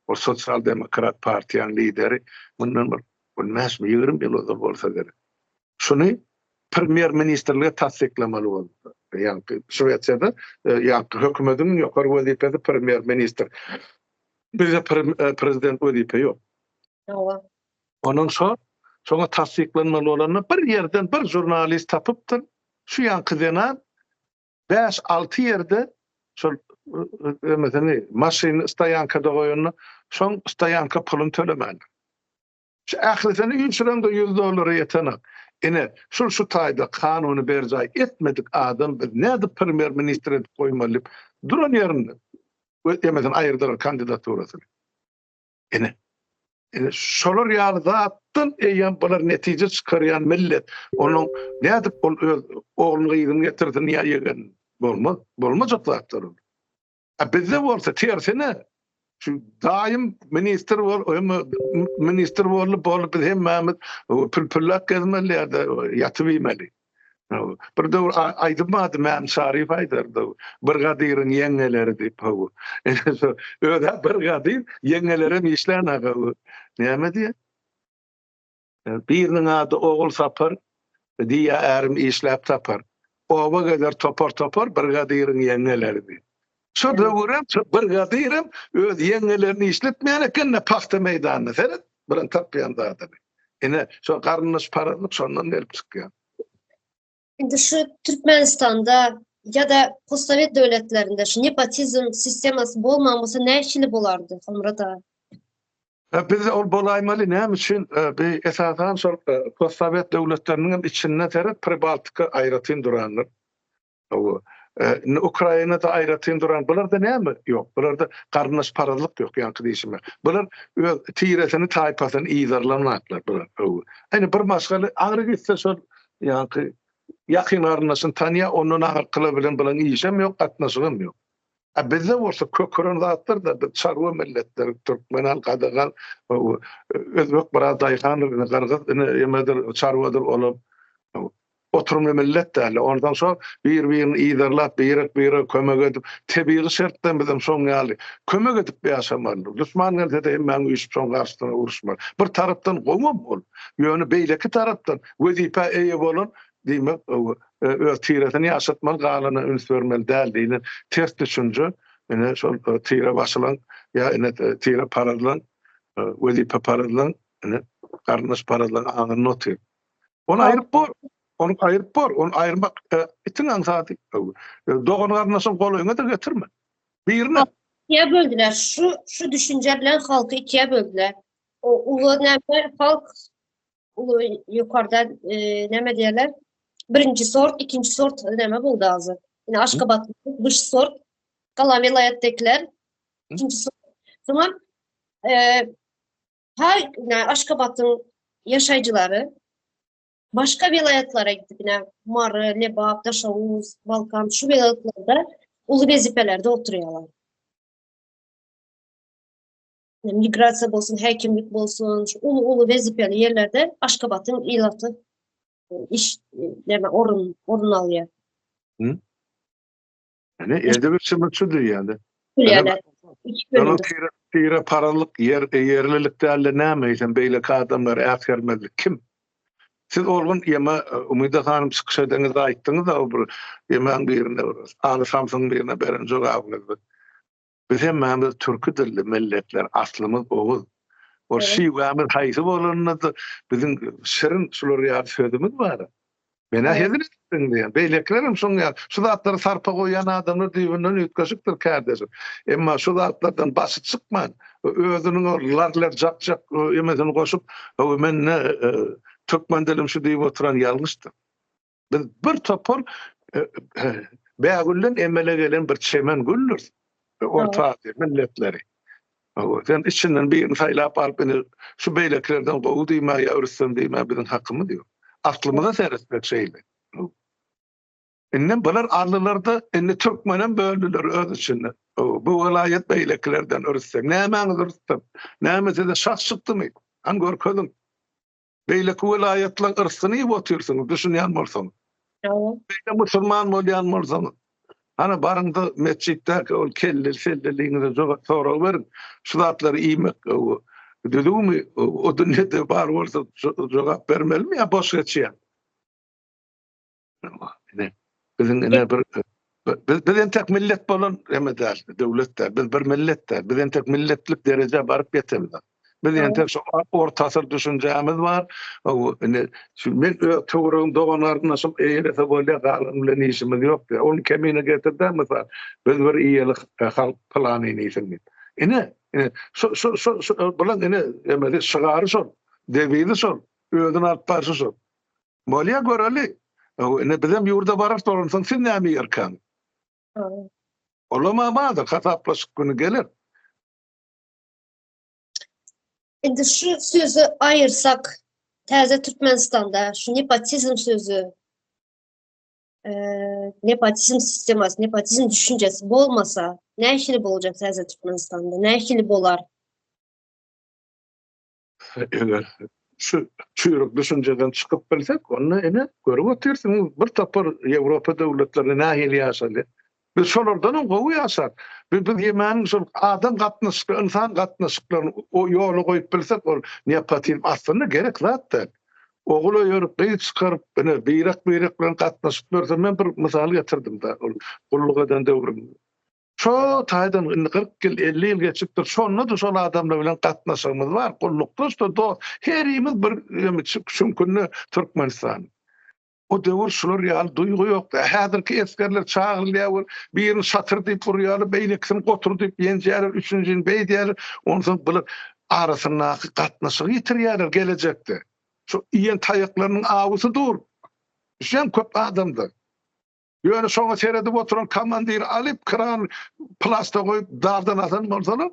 O Sosyal Demokrat Partiyanın lideri bundan bir olmaz mı 20 yıl olsa gerek. Şunu Premier Ministerliğe tasdiklamalı oldu. Yani Şveçya'da yani hükümetin yukarı vazifesi Premier Minister. Bizde prezident vazife yok. Onun sonra tasdiklanmalı olanlar bir yerden bir jurnalist tapıptır. Şu yankıdenen 5-6 yerde mesela maşin stayankada koyunu son stayanka pulun tölemeli. Şu ahlisini $100 $100 yetenek. Yine şu tayda kanunu bercay etmedik adam biz ne de Premier Minister edip koymalı. Duran yerinde. Mesela ayırdılar kandidaturasını. Yine şolar ýaly attın eýen bular netije çykarýan millet onun nädip oğluny ýygyny getirdi niýe ýegen bolmajaklar. Bizde bolsa tersine şu daim minister bolup biz hemmemiz pülpüllak gezmeli yatıp ýmeli. Bir döwür aýdymady men Şarif aýdardy. Bir gadyryň ýeňeleri diýip hawa. Öde bir gadyr ýeňelere işlän agawy. Näme diýär? Biriniň ady ogul sapar, diýä ärim işläp tapar. Oba gedär topar bir gadyryň ýeňeleri diýip. Şu döwürem bir gadyryň öz ýeňelerini işletmeýän eken paxta meýdanyna seret bilen tapýan zady. Ene şu garnyş paralyk şondan gelip çykýar. Şimdi şu Türkmenistan'da ya da postsovet devletlerinde şu nepotizm sisteması bolmaması ne işli bolardı Halmurata? Biz ol bolaýmaly näme üçin bir esasan şol postsovet devletleriniň içinde terip Pribaltika aýratyn duranlar. Ukrainada aýratyn duran bularda näme ýok. Bularda garnyş paralyk ýok ýanky diýişime. Bular tiresini taýpasyny ýyzarlanmaklar bular. Aýny bir maşgaly agry gitse şol ýanky yakın arınasın tanıya onun arkalı bilen işem yok, atnaşığım yok. Bizde olsa kökürün zatlar da çarwa milletler, Türkmen, Kadagan, Özbek, Dayhan, Kırgız, yemedir, çarvadır olup, Oturum millet däli. Ondan sonra bir-birini iýderläp, bir kömek edip, tebii şertden bilen soň ýaly kömek edip ýaşamaly. Düşman gelse de men üýüp soň garşyna uruşmaly. Bir tarapdan gowam bol. Ýöne beýleki tarapdan wezipe eýe bolan diýmek öz tiretini ýaşatmaly, galana üns bermeli däl diýlen ters düşünje. Ene şol tire başylan ýa ene tire paralan, wezipe paralan, ene garnaş paralan aňyny noty. Onu aýryp bor. Onu aýryp bor. Onu aýyrmak itin aňsaty. Dogan garnaşyň golaýyna da getirme. Birine İkiye böldüler. Şu düşünce bilen halkı ikiye böldüler. O ulu neme halk ulu yukarıda neme diyorlar. Birinci sort, ikinci sort neme buldu azı. Yine Aşgabat dış sort, kalan vilayettekiler ikinci sort. Zaman yani Aşgabat'ın yaşayıcıları başka vilayetlere gidip yine Marı, Lebap, Daşavuz, Balkan şu vilayetlerde ulu vezipelerde oturuyorlar. Migrasiya bolsun, hekimlik bolsun, şu ulu vezipeli yerlerde Aşgabat'ın ilatı iş orun alıyor. Yani elde bir sımırçıdır yani. Yerler. Onun tire paralık yerlilik değerli neymeyizen beyleki adamlar askermezlik kim? Siz olgun yema Umida Hanım sıkışadığınızda ayttınız da yemeğin birine Ağlı Samsun'un birine beren çok ağınızdı. Biz hemmemiz Türkü dilli milletler, aslımız oğuz. O şivamız haysı olanına da bizim şirin şuları ya sözümüz var. Bana hezir ettin diyen. Beyleklerim son ya. Şu zatları sarpa koyan adamlar divinden ütkaşıktır kardeşim. Ama şu zatlardan basit çıkman. Özünün o larlar cak yemezini koşup men ne Türkmen dilim şu deyip oturan yanlıştır. Biz bir topur Beğullen emele gelen bir çemen güllür. Orta milletleri. Sen içinden birini saylap alıp şu beyleklerden doğu diyme ya örüsün diyme bizim hakkımı diyor. Aklımıza seyretmek şeyle. Bunlar arlılarda Türkmen'in böldüler öz içinde. Bu vilayet beyleklerden örüsün. Ne hemen örüsün? Ne hemen de şah çıktı mı? Angor kodum. Beylek vilayetlen ırsını iyi otuyorsunuz. Düşünen morsanız. Beylek Müslüman olayan morsanız. Hani barında mescitte o kelleliğinize sonra verin. Şu zatları iyiymek. Dediğimi o dünyada var olsa cevap vermeli mi ya boş geçiyor. Bizim bizden tek millet bolan emedar devletler. Biz bir milletler. Bizden tek milletlik derece barıp yetemez. Bizden tek ortasır düşüncemiz var. Men toğrağın doğanlarına som eğrete böyle galımla işimiz yok. Onu kemine getirdiğimiz var. Biz bir iyilik halk planını işimiz. Bulan emedi şıgarı son. Deviydi son. Ödün altparsı son. Moliya göreli. Bizim yurda barar sorunsan sen ne mi yerken? Olamamadı. Kasaplaşık günü gelir. Şimdi şu sözü ayırsak Təzə Türkmenistan'da şu nepotizm sözü nepotizm sisteması, nepotizm düşüncesi olmasa ne işli olacak Təzə Türkmenistan'da? Ne işli olar? Eğer şu çürük düşünceden çıkıp bilsek onu görüp otursun. Bir tapır Avrupa devletleri nahil yaşadı. Biz şolardan gowy ýaşar. Biz yemen şol adam gatnaşyk, insan gatnaşyklaryny o ýoly goýup bilsek ol nepotizm aslında gerek zatda. Oğul ýörüp beýik çykaryp beýrak bilen gatnaşyp berse men bir mysal getirdim da gulluk eden döwrüm. Şo taýdan 40 ýyl 50 ýyl geçipdir. Şonu da şol adamlar bilen gatnaşygymyz bar. Gullukda da her ýerimiz bir şümkünni Türkmenistan. O döwür şular ýaly duýgu ýok. Häzirki eskerler çağırýar, birini satır diýip burýar, beýleksin gotur diýip ýenjeler, üçüncüni beýdýär. Ondan bular arasyna gatnaşyk ýitirýärler gelecekde. Şu iýen taýaklarynyň awysy dur. Şem köp adamdy. Ýöne şoňa seredip oturan komandir alyp kran plasta goýup dardan atan bolsalar,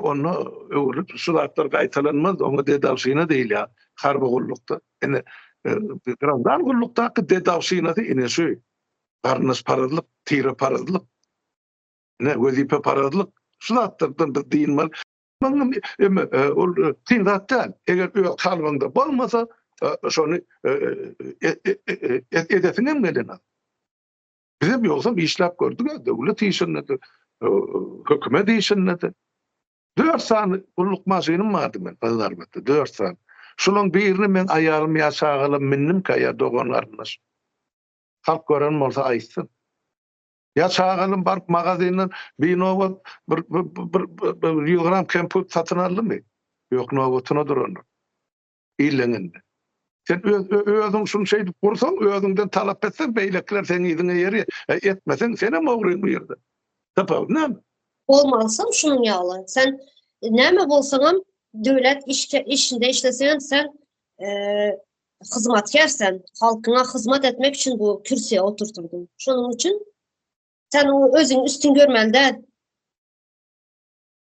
onu öwrüp şu zatlar gaýtalanmaz, onu dedawşyna diýil ýa. Harby gullukda. Grandan gullukdaky dedawşyna şu garnaş paradylyk, tire paradylyk, wezipe paradylyk, şu zatlardan bir diýilmeli. Ol tindatdan eger kalbanda bolmasa şonu edetinem gelen. Bizim yoksa bir işlap gördük, devlet işinledi, hükümet işinledi. 4 sany ulluk maşynym vardy men pazarda, 4 sany. Şunyň birini men aýalym ýaşagaly minnim kaýa doganlarynys. Halk gören bolsa aýtsyn. Ýaşagalym baryp magazynyň bir nowat bir 100 gram kemput satyn aldymy? Ýok, nowatyna durandy. İlleninde. Sen özüň şunu şeýdi gursaň, özüňden talap etsen, beýlekler seni ýerine ýeri etmesen, sene mawryn bu ýerde. Tapawdy näme? Olmalsın şunun ýaly. Sen näme bolsaňam döwlet işinde işleseň sen hyzmatkarsan, halkyna hyzmat etmek için bu kürsüye oturturdun. Şunun için sen o özüň üstün görmelde.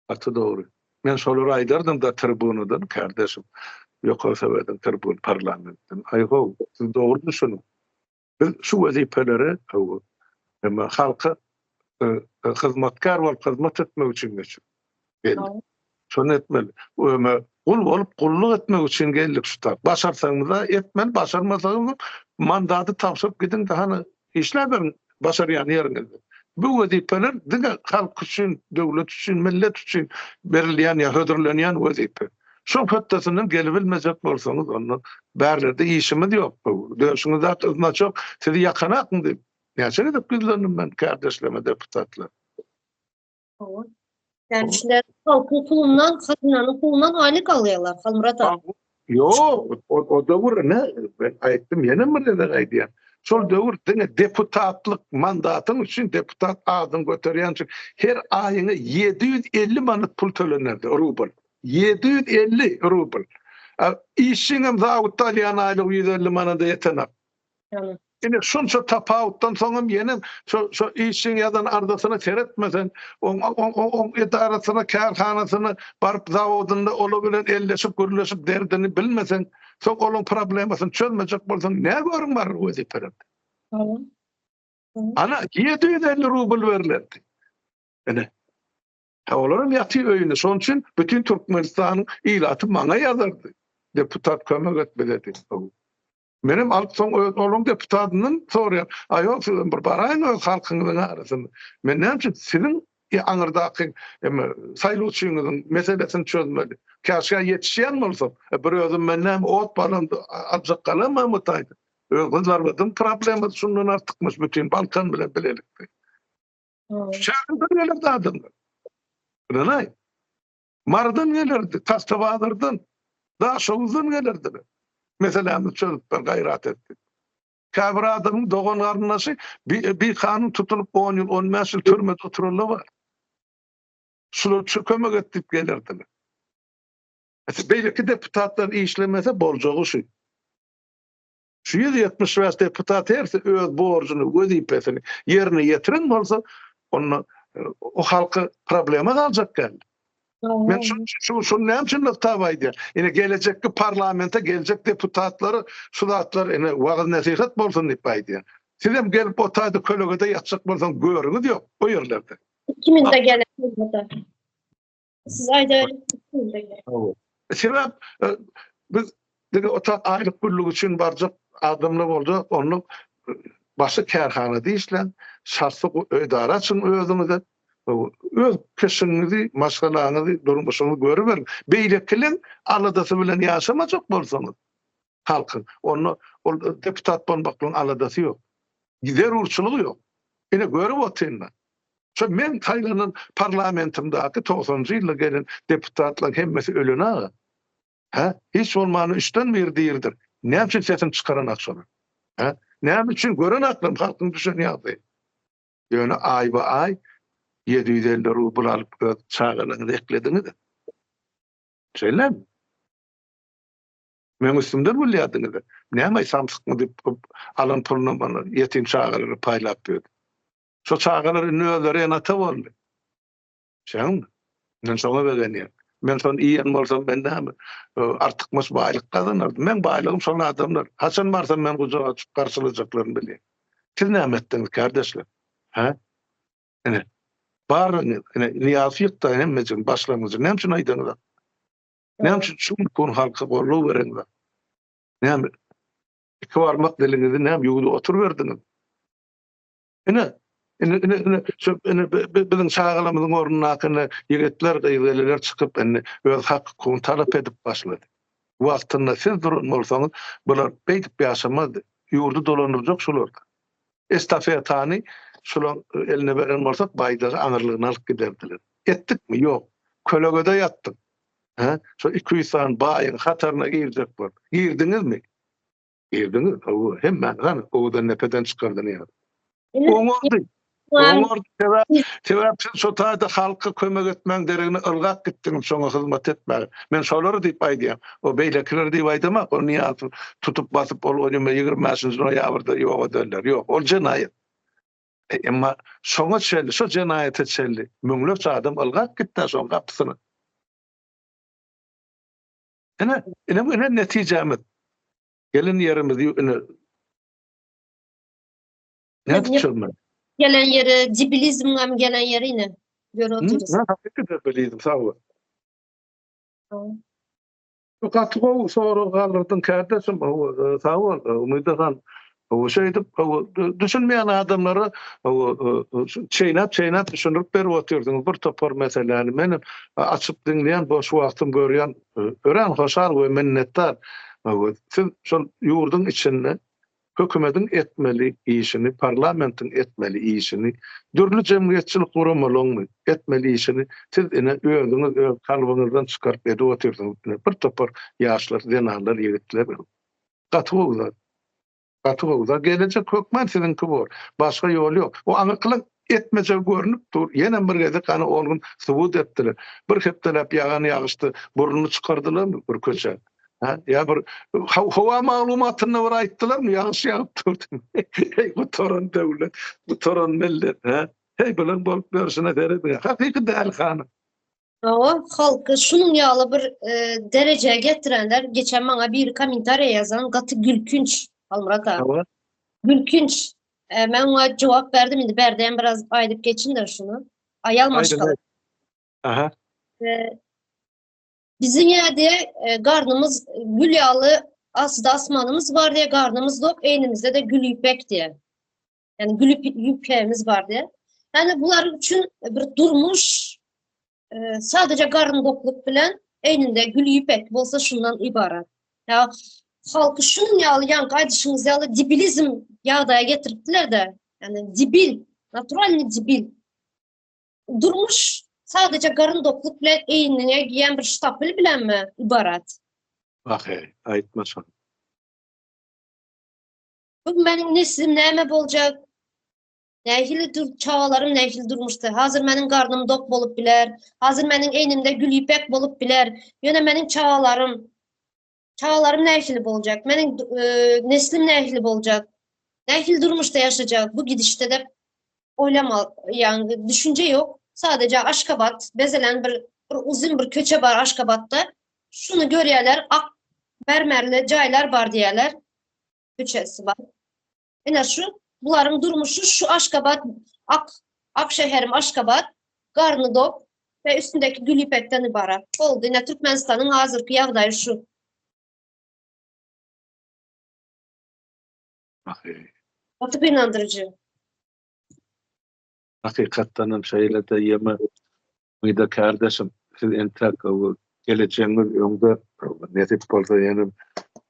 Atı doğru. Men şolary aýdardım da tribunadan kardeşim. Ýoksa sebeden tribun parlamentden. Aýgo, siz doğru düşünün. Biz şu wazipeleri hem halka hyzmatkar bolup hyzmat etmek üçin geçip geldik. Şonu etmeli. Kul bolup kulluk etmek üçin geldik şuta. Başarsaňyz da etmeli, başarmasaňyz mandaty tapşyryp gidin de hani işler berin başarýan ýerinde. Bu wazipeler diňe halk üçin, döwlet üçin, millet üçin berilýän ýa hödürlenýän wazipe. Şu höttesynden gelip bilmezek bolsaňyz ondan bärlerde işimiz ýok. Döşüňiz atdyna çok sizi ýakanakmyň diýip. Näçe edip gizlendim ben kardeşlerime, deputatlar. Yani şunlar halkın pulundan, kadınların pulundan aylık alıyorlar. Murat abi. Yok, o döwür ne? Ben aýtdym, ýene bir de aýdýan. Şol döwür diňe deputatlyk mandatyň üçin deputat adyny göterýän üçin her aýyna 750 manat pul tölenerdi, rubl. 750 rubl. İşiňem zawutda alýan aýlyk 150 manata ýetenek. Yani. Ine şunça tapawutdan soňam ýene şu işiň ýadan ardasyna seretmesen, on edarasyna, kärhanasyna baryp zawodunda ola bilen elleşip gürleşip derdini bilmesen, soň olaň problemasyny çözmejek bolsaň näme görüň bar wazipeler? Ana 750 rubl berilerdi. Ene. Olaram ýaty öýüne. Şoň üçin bütün Türkmenistanyň ilaty maňa ýazardy. Deputat kömek etmedi. Benim alçoň oğlum deputatynyň sorýar. Aýok, siz bir baraýyn halkyňyň arasynda. Men näçe sizin aňyrdaky saýlawçyňyzyň meselesini çözmeli. Käşga ýetişýän bolsam, bir özüm menden ot balandy, ajak galamam mutaýdy. Özler bilen problem şundan artykmyş bütün Balkan bilen bilelik. Şäherden gelip adamlar. Bilay. Mardan gelirdi, Tastavadyrdan, Daşoğuzdan gelirdi. Meselemiz çözüp ben gayret ettim. Käbir adamyň dogan garyndaşy bir kanun tutulup 10 ýyl, 15 ýyl türmede otururlar var. Şular kömek etip gelirdiler. Beýleki deputatlar işlemese boljagy şu. Şu 170 deputat herse öz borcuny, wezipesini ýerine ýetiren bolsa, onu o halka problema galjak geldi. Men şu näçe tabaýdy. Ine gelecekki parlamenta gelecek deputatları, şulatlar ine wagt nasihat bolsun diýip aýdy. Sizem gelip otaýdy kölegede ýatjak bolsaň görüňiz ýok o ýerlerde. Kimin de gelen siz aýda kimde gelen. Sebäp biz dige otak aýlyk pullyk üçin barjak adamlar boldy, onu başy kärhanada işlen, şahsy ödara üçin özüňize öz keşiňizi, maşgalaňyzy, durmuşyňyzy görüp berin. Beýlekliň aladasy bilen ýaşamajak bolsaňyz, halkyň onu deputat bolmaklyň aladasy ýok. Gider urçulugy ýok. Ine görüp otyna. Şu men Taýlanyň parlamentimdaky 90-njy ýylda gelen deputatlar hemmesi ölene. Hiç bolmany üçden bir diýirdir. Näme üçin sesin çykaran akşamy? Näme üçin gören aklym halkyň düşünýärdi. Ýöne aýba aý 750 rubl alıp çağırını eklediniz de. Söyle mi? Men üstümden bilýärdiniz de. Näme samsyk diýip alan pulunu bana yetim çağırını paýlap berdi. Şu çağırları nöleri enata boldy. Şeň? Men şoňa begenýär. Men son iýen bolsam ben näme artykmys baýlyk gazanardym. Men baýlygym şol adamlar. Haçan barsam men gujağa açyp garşylajaklaryny bilýär. Siz näme etdiňiz kardeşler? Ene barın niyafiyet da hemmecin başlangıcı. Näme üçin aýdyňyz? Näme üçin şu halka bolýar bereňiz? Näme iki barmak dilinizi näme ýuwda oturuverdiniz. Bizim şagalamyzyň ornunakyny ýigitler, gyýylylar çykyp öz hakkyny talap edip başlady. Wagtynda siz durun bolsaňyz, bular beýdip ýaşamazdy. Ýurdu dolanyrjak şularda. Estafetany şular eline beren bolsak baýdagy aňyrlygyny alyp giderdiler. Etdikmi? Ýok. Kölegede ýatdyk. Ha? Şu 200 san baýyň hataryna girjek bol. Girdiňizmi? Girdiňiz. Hemme owadan nepeden çykardyny ýa. Oňordy. Oňordy sebäp şu taýda halka kömek etmäň deregine ılgak gitdiňiz şoňa hyzmat etmäge. Men şolary diýip aýdýam. O beýlekiler diýip aýdamak, o niýat tutup basyp bolýan 20 noýabrda ýok derler. Ýok, ol jenaýat. Emma şoňa çeldi, şu jenaýata çeldi. Müňlep adam ılgak gitdi şoň gapysyna. Ene netijemiz. Gelin ýerimiz ne tutulmaly? Gelen yeri, cibilizmden gelen yerine göre otururuz. Hakikaten biliydim, sağ ol. Fakat o sonra kalırdın kardeşim, sağ ol, Umidahan. O şeydi, düşünmeyen adamları çeynap düşünüp berip oturdunuz. Bir topar meseleni. Benim açıp dinleyen, boş vaktim görüyen, ören hoşar ve minnettar. Siz şu yurdun içinde hökümetin etmeli işini, parlamentin etmeli işini, dürlü cemiyetçilik kuramalyňmy etmeli işini, siz özüňiz kalbyňyzdan çykaryp edip oturdunuz. Bir topar ýaşlar, denarlar, ýigitler. Gatyga gelecek hökmen sizinki bor. Başga ýol ýok. O aňykluk etmese görünüp dur. Ýene bir gede kany olgun subut etdiler. Bir hepdelep ýagan ýagyşdy, burnuny çykardylar bir köçe. Ha, ya bir hava maglumatyny bir aýtdylarmy? Ýagşy ýagyp durdy. Hey, bu toran döwlet, bu toran millet, ha? Hey, bilen bolup berşine deredi. Hakyky däl hanım. Halkı şunun ýaly bir dereceye getirenler, geçen maňa bir komentariýa yazan gaty gülkünç Almurat abi. Gülkünç. Men ona cevap verdim, indi berden biraz aýdyp geçin de şunu. Ayal maşgal. Aha. Bizim ýerde garnymız gül ýaly aslında asmanımız var diye garnımız yok. Eynimizde de gül ýüpek diye. Yani gül ýüpeğimiz var diye. Yani bular üçün bir durmuş sadece garn dokluk bilen eyninde gül ýüpek bolsa şundan ibaret. Ya halkı şunun ýaly ýanky aýdyşyňyz ýaly dibilizm ýagdaýa getiripdiler de. Yani dibil, naturalny dibil. Durmuş sadece garın dokluk bilen eýnine giýen bir ştapel bilenmi ibaret? Aýtmaşam. Bu benim neslim näme boljak? Nähili çağalarım nähili durmuşdy. Hazır meniň garnym dok bolup biler. Hazır meniň eýnimde gül ýüpek bolup biler. Ýöne meniň çağalarım nähili boljak? Meniň neslim nähili boljak? Nähili durmuşda ýaşajak? Bu gidişde de oýlama, ýani düşünje ýok. Sadece Aşgabat, bezelen bir uzun bir köçe var Aşgabat'ta. Şunu görýärler, ak mermerli jaýlar bar diýerler. Köçesi var. Ene şu, buların durmuşu şu Aşgabat, ak şeherim Aşgabat, garny dok ve üstündeki gül ipekten ibaret. Oldu. Ene Türkmenistan'ın hazırki ýagdaýy şu. Atıp inandırıcı. Hakikaten şeyle de yeme mıydı kardeşim, siz entek geleceğiniz öňde nesip bolsa ýene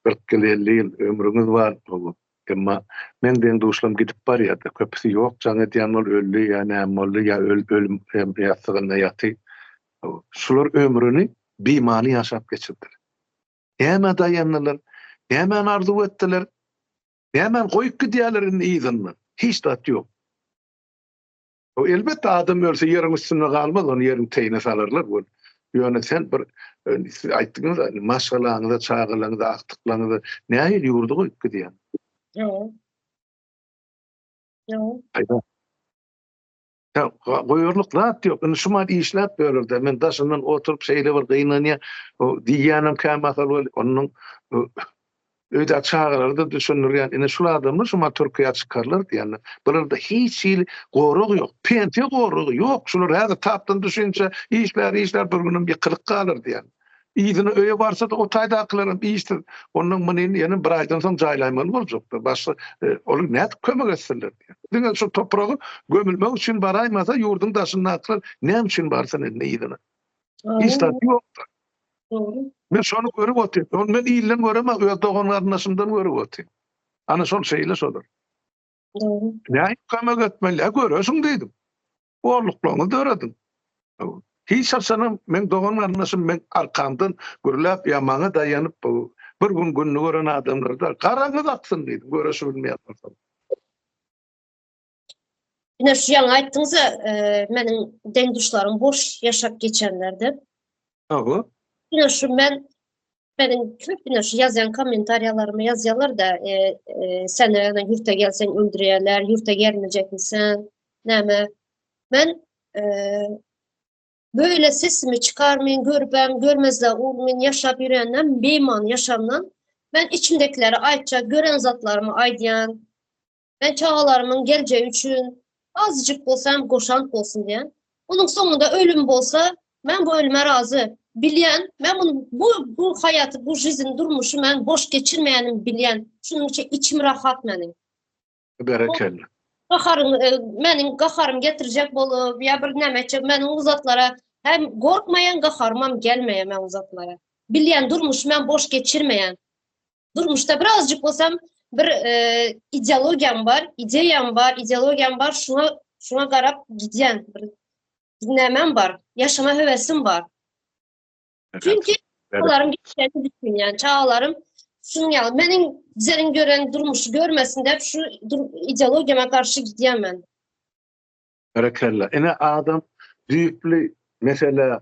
40-50 ýyl ömrüňiz bar. Emma men deň duşlam gidip barýardy. Köpüsi ýok, jaňa diýen ol öldü ýa-ni molly ýa ölüm ýatygyna ýaty. Şular ömrüni beýmany ýaşap geçirdiler. Näme daýandylar, näme arzu etdiler, näme goýup gidýärlerini iýdinmi? Hiç dat ýok. O elbette adam ölse yerin üstüne kalmaz, onu yerin teyine salarlar. Yani sen bir aýtdyňyz, maşgalaňyza, çağılaňyza, aktyklaňyza näme ýurdu goýup gidýär? Ýok. Ya goýurluk zat ýok. Şuma işläp berýärdi. Men daşyndan oturup şeýle bir gynanýa, o diýýänem kämasal onuň öýde çağırlarda düşünürýän, ene şular adamlar şuma Türkiýe çykarlar diýenler. Bularda hiç gorug ýok, pensiýa gorugy ýok. Şular häzir tapdan düşünçe işler bir günüm ýykylyp galar diýen. İzine öye varsa da o tayda aklarım işte onun manen yani bir aydan soň jaýlanmaly boljakdy. Başga olar näde kömek etseler. Diňe şu topragy gömülmek üçin baraýmasa ýurdun daşyny aklar näme üçin barsa ne ýydyna. Hiç taýdy ýok. Doğru. Men şonu görüp otyp. Men ýylan göremem, öz dogan garnaşymdan görüp otyp. Ana şol şeýle şolar. Doğru. Näme kömek etmeli? Göreşiň diýdim. Orluklaryny döredin. Hiç sanam men dogan garnaşym men arkamdan gürläp ýamaňa daýanyp bir gün günni gören adamlarda garaňyz aksyn diýdim. Göreşi bilmeýär. Yine şu yan aýtdyňyz meniň deňduşlarym boş yaşap geçenlerdi. Aga. Yine şu benim köpüne şu yazan komentaryalarımı yazıyorlar da sen yurtta gelsen öldürüyorlar, yurtta gelmeyecek misin? Näme? Ben böyle sesimi çıkarmayın, görmem, görmezler olmayın, yaşap yürüyenden, beyman yaşamdan ben içimdekileri aytça, gören zatlarımı aydiyan, ben çağalarımın geleceği için azıcık olsam koşan olsun diyen. Onun sonunda ölüm olsa ben bu ölüme razı. Bilyen, ben bu hayatı, bu жизнь durmuşu ben boş geçirmeyenim bilyen. Şunun için içim rahat benim. Berekelle. Benim gaharım getirecek bolup ya bir nemeçe benim uzatlara hem korkmayan gaharmam gelmeyen ben uzatlara. Bilyen durmuş ben boş geçirmeyen. Durmuşta birazcık olsam bir ideologiyam var, ideologiyam var. Şuna garap gidiyen bir dinlemem var, yaşama hevesim var. Çünkü çağlarım geçtiğini düşün yani çağlarım şunu yani benim güzelin gören durmuş görmesin de şu ideologiyama karşı gideyim ben. Berekelle. Ene adam düýpli mesela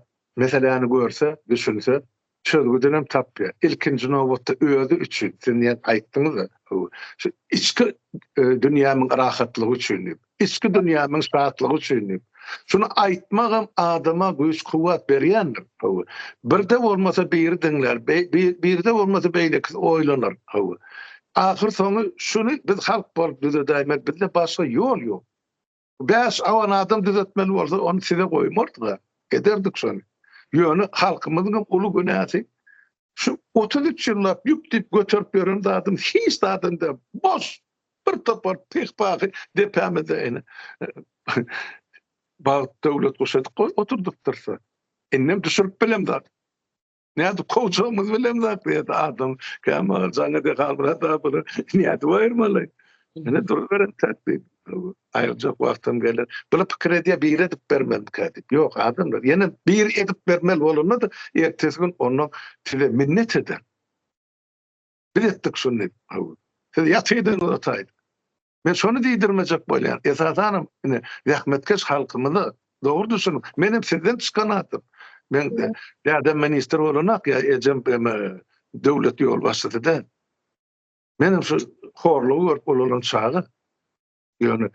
yani görse, düşünse çözgüdünem tapýar. İlkinji nowatda özü üçin sen ýa aýtdyňyz da şu içki dünýämiň rahatlygy üçin, içki dünýämiň şatlygy üçin. Şunu aýtmagam adama güýç kuwat berýändir. Birde bolmasa biri diňler, birde bolmasa beýle oýlanar. Ahir soňy şunu biz halk bolup düzedäýmek bizde başga ýol ýok. Beş awan adam düzetmeli bolsa onu size goýmardyk. Ederdik şonu. Ýöne halkymyzyň uly günäsi şu 33 ýyllap ýüktip götürüp beren adam hiç adamda boş bir topar pehpahy depämede Bağ devlet koşadık oturduk dursa. Ennem düşürüp bilem da. Näde koçamız bilem da diýdi adam. Kemal jana de galbara da bunu näde ayırmaly. Ene dur veren tätdi. Aýyrjak wagtym gelir. Bula pikir edýär bir edip bermem kädip. Ýok adamlar ýene bir edip bermeli bolmaly. Ertesi gün onu tile minnet eder. Bir etdik şunu. Siz ýatydan utaýdy. Men şonu diýdirmejek bolýan. Esasanam rahmetkeş halkymyzy dogry düşünün. Menim sizden çykanadım. Men ýa-da minister bolanak ýa ejem döwlet ýol başçysy. Menim şu horlugy görüp bolan çagy ýöne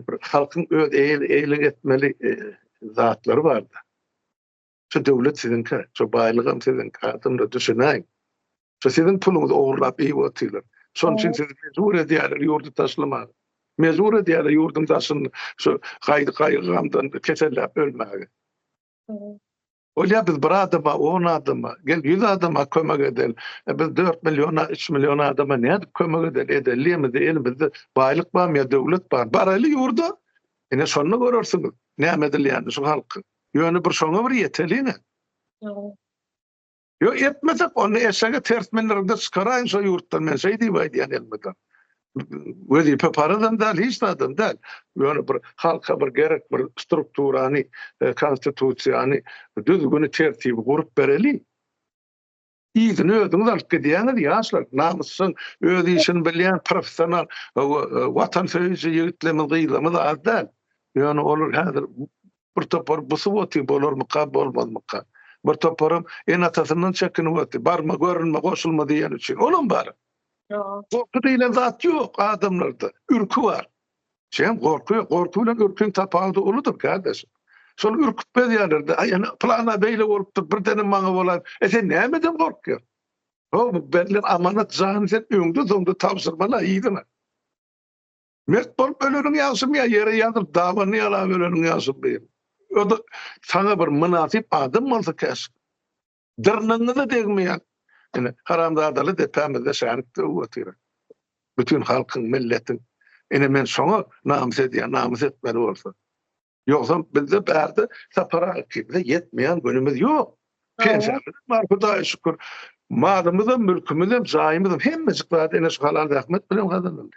bir halkyň öz eýlik etmeli zatlary bardy. Şu döwlet sizinki, şu baýlygym sizinki, adamda düşünäň. Şu sizin puluňyzy ogurlap iýip otylar. Şoň üçin siz mezur edýärler ýurdu taşlamak. Mezur edýärler ýurdun taşyny şu gaýgamdan keselläp ölmäge. Olýa biz bir adama, 10 adama, 100 adama kömek edel. Biz 4 milyona, 3 milyona adama näde kömek edel? Edelimiz, elimizde baýlyk barmy, döwlet bar. Baraly ýurda. Ene şonu görersiňiz. Näme edilýär şu halky? Ýöne bir şoňa bir ýetelini. Yo etmesek onu eşeğe ters menlerinde çıkarayn şu yurttan men şey diýip diýen elmeden. Wezi paparadam dal hiç adam dal. Yani bir halka bir gerek bir strukturany, konstitusiýany düzgün tertibi gurup bereli. Ýygyny özüňiz alyp gidýäňiz ýaşlar, namusyň öz işini bilýän professional watanperwer ýigitlerimiz gyýlamy da az dal. Yani olur häzir bir topar busu boty bolarmyka bolmazmyka. Bir toparım en atasından çekinip ötdi. Barma görünme koşulma diýen üçin. Olum bar. Korku diýilen zat ýok adamlarda. Ürkü var. Şem korku bilen ürküň tapagy uludur kardeşim. Şol ürküp berýärler-de. Ýani plana beýle bolupdyr. Birden maňa bolar. Sen nämeden korkýar? Bu berlen amanat jany sen öňde zoňda tapşyrmalar ýygyna. Mert bolup ölürüň ýaşym ýa ýere ýazyp dawany ýalap ölürüň ýaşym beýim. O da sana bir münasip adam bolsa keşke. Dırnını da degmeýän. Yani haramzadaly depemizde şänikde otyra. Bütün halkın, milletin. Men şoňa namus edýän, namus etmeli bolsa. Ýoksa bizde bärde sapara kibde yetmeýän günümüz ýok. Pensiýalar bar, Hudaýa şükür. Malymyzam, mülkümizam, jaýymyzam hemmesi bärde ene şu halal rahmet bilen gazanyldy.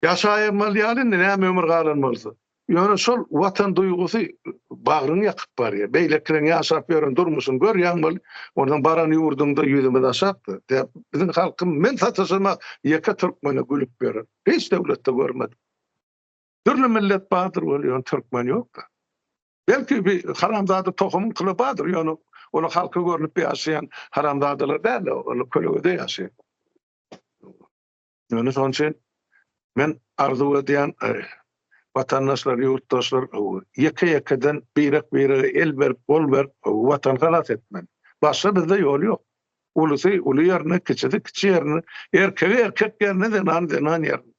Ýaşaýamaly näme ömür galanmaly. Ýöne şol watan duýgusy bagryny ýakyp barýar. Beýlekden ýaşap ýören durmuşyň görýänmeli. Ondan baran ýurdunda ýüzüme aşapdy. Bizim halkym men sataşyma ýeke türkmene gülüp berer. Hiç döwletde görmedim. Türlü millet badyr bolýan türkmen ýok da. Belki bir haramzada tohum kılıp badyr. Ýöne onu halka görünüp ýaşaýan haramzadalar däl, onu kölegede ýaşaýan. Ýöne şoň üçin men arzu edýän vatandaşlar, yurttaşlar ýeke-ýekeden birek-birege el berip, bol berip watan halat etmeli. Başga bizde ýol ýok. Ulusy uly ýerine, kiçidi kiçi ýerine, erkegi erkek ýerine denan ýerine.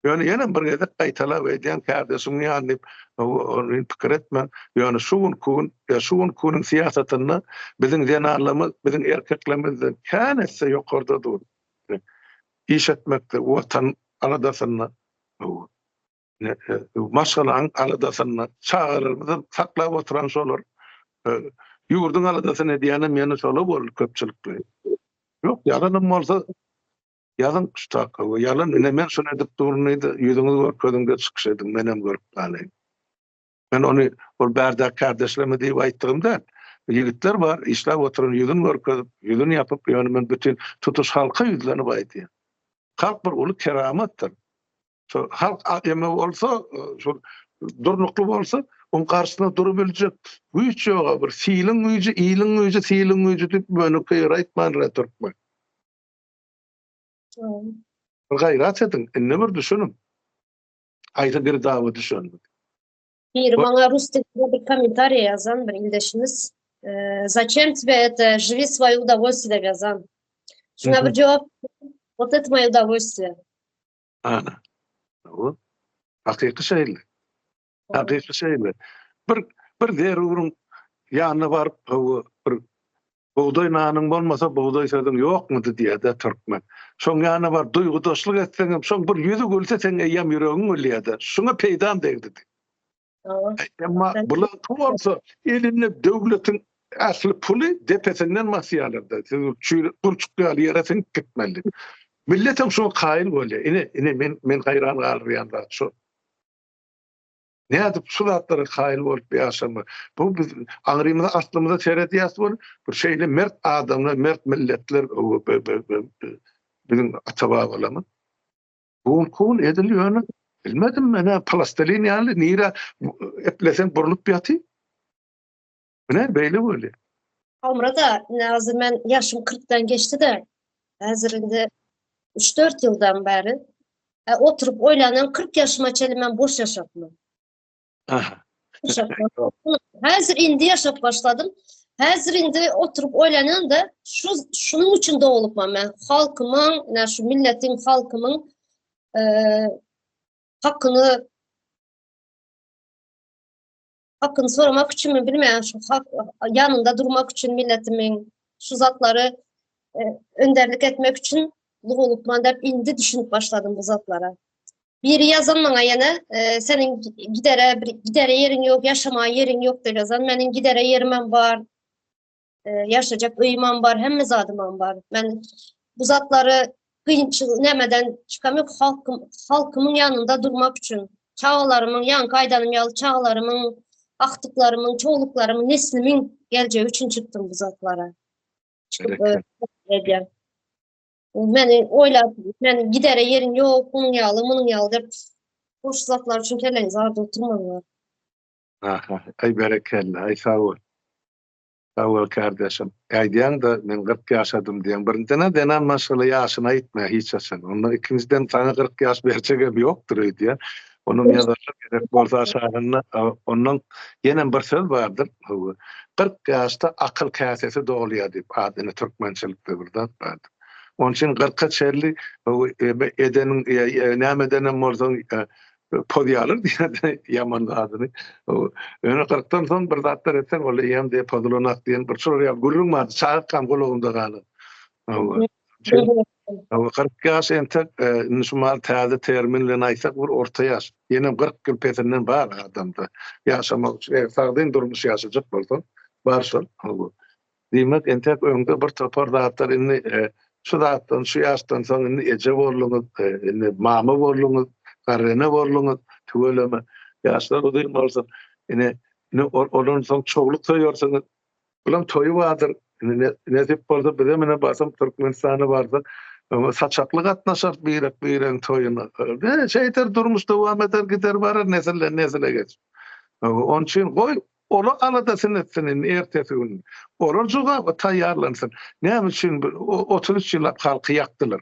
Ýöne ýene bir gezek gaýtalap edýän kardeşim ýanyp onu pikir etmen. Ýöne şuwun kunyň siýasatyny biziň denarlarymyz, biziň erkeklerimizden känetse ýokarda dur. İş etmekde watan aladasyny maşgalan aladasyny çağıryrmyz, saklap oturan şolar. Ýurdun aladasyny diýenim ýene şola bol köpçülikli. Ýok, ýalanyň bolsa ýalyn tutak. Ýalyn men şonu edip durnydy, ýüzüňiz görkezinde çykyş edin, menem görüp galay. Men onu ol bärde kardeşlerime diýip aýtdygymda, ýigitler bar, işläp oturan ýüzüni görkezip, ýüzüni ýapyp, ýöne men bütün tutuş halka ýüzlerini aýtdym. Halk bir uly keramatdyr. Şu halk eme bolsa, şu durnuklu bolsa, on karşısına durup biljek. Bu hiç ýok, bir fiilin güýji, iyiliň güýji, fiilin güýji diýip böňe aýtman retorikman. Bir gaýrat edin, inne bir düşünün. Aýta bir dawa düşünün. Bir bana Rus dilinde bir komentarий yazan bir ildeşimiz. Зачем тебе это? Живи свое удовольствие yazan. Şuna bir cevap. Вот это мое удовольствие. Ana. O hakyky şeýle. Hakyky şeýle. Bir derurun ýanyna baryp bir buğday nanyň bolmasa buğday söýdüm ýokmudy diýär türkmen. Şoň ýanyna bar duýgudaşlyk etseň, şoň bir ýüzü gülse sen eýem ýüregiň ölýär. Şuňa peýdan degdi. Emma bular bolsa elinde döwletiň asly puly depesinden masýalarda. Turçuk ýaly sen gitmeli. Milletim şoň kaýyl bolýar. Ine men gaýran galýanda şu. Näde şu zatlara kaýyl bolup ýaşama. Bu biz aňrymyzda aslymyzda seredýäs bol, bir şeýle mert adamlar, mert milletler bizim ata-babalarymyz. Bu kun edilýär. Bilmedim men plastelin ýaly nira eplesen burulup ýaty. Ne beýle bolýar. Amrada hazır men yaşım 40'dan geçti de hazırında 3-4 yıldan beri oturup oylanan 40 yaşıma çeli men boş yaşapmam. Hazır indi yaşap başladım. Hazır indi oturup oylanan da şunun için doğulupmam ben. Halkımın, şu milletin halkımın hakkını soramak için mi bilmeyen şu yanında durmak için milletimin şu zatları önderlik etmek için olup derip indi düşünüp başladım bu zatlara. Biri yazan bana yine senin gidere yerin yok, yaşamaya yerin yok diye yazan. Benim gidere yerimem var, yaşayacak ıymam var, hem mezadımam var. Ben bu zatları nemeden çıkamıyorum halkımın yanında durmak için. Çağlarımın, yan kaydanım yalı çağlarımın, aktıklarımın, çoğuluklarımın, neslimin geleceği için çıktım bu zatlara. Çıkıp edeyim. Meni oyladım, meni gidere yerin yok, bunun yağlı deyip boş zatlar için kelleğiniz arada oturmadılar. Ay berekelli, ay sağ ol. Sağ ol kardeşim. Aydiyan da men 40 yaşadım diyen. Birincene denen maşgılı yaşına gitmeye hiç yaşan. Ondan ikinciden sana 40 yaş berçegem yoktur diyen. Onun yazarlar gerek bolsa aşağına. Ondan yenen bir söz vardır. 40 yaşta akıl kasesi doğuluyor deyip adını Türkmençilikte buradan vardır. Onun için 40'a çerli edenin, näme denen bolsa podyalar diýen ýaman adyny. Öňe 40-dan soň bir zatlar etsen ol ýam diýip podulanak diýen bir şol ýa gurulmady, çaýyk kam golugynda galy. Ama 40 ýaş entek nüşmal täze terminle aýtsak bir orta ýaş. Ýene 40 ýyl peşinden bar adamda. Ýaşamak üçin sagdyn durmuş ýaşajak bolsa, bar şol. Diýmek entek öňde bir topar zatlar inni şu zatdan şu ýaşdan soň inni eje bolluňyz, inni mama bolluňyz, garrene bolluňyz, tügeleme. Ýaşlar udyň bolsa, inni olan soň çogluk toýarsaňyz, ulam toýu bardyr. Nezip bolsa bize mene basam Türkmenistany barsa, saçaklı gatnaşar biren toýuna. Şeýter durmuş dowam eder gider barar nesile geç. Onun için goý ola aladasyn etsin ertesi gün. Olar joga taýýarlansyn. Näme üçin 33 ýyllap halky ýakdylar.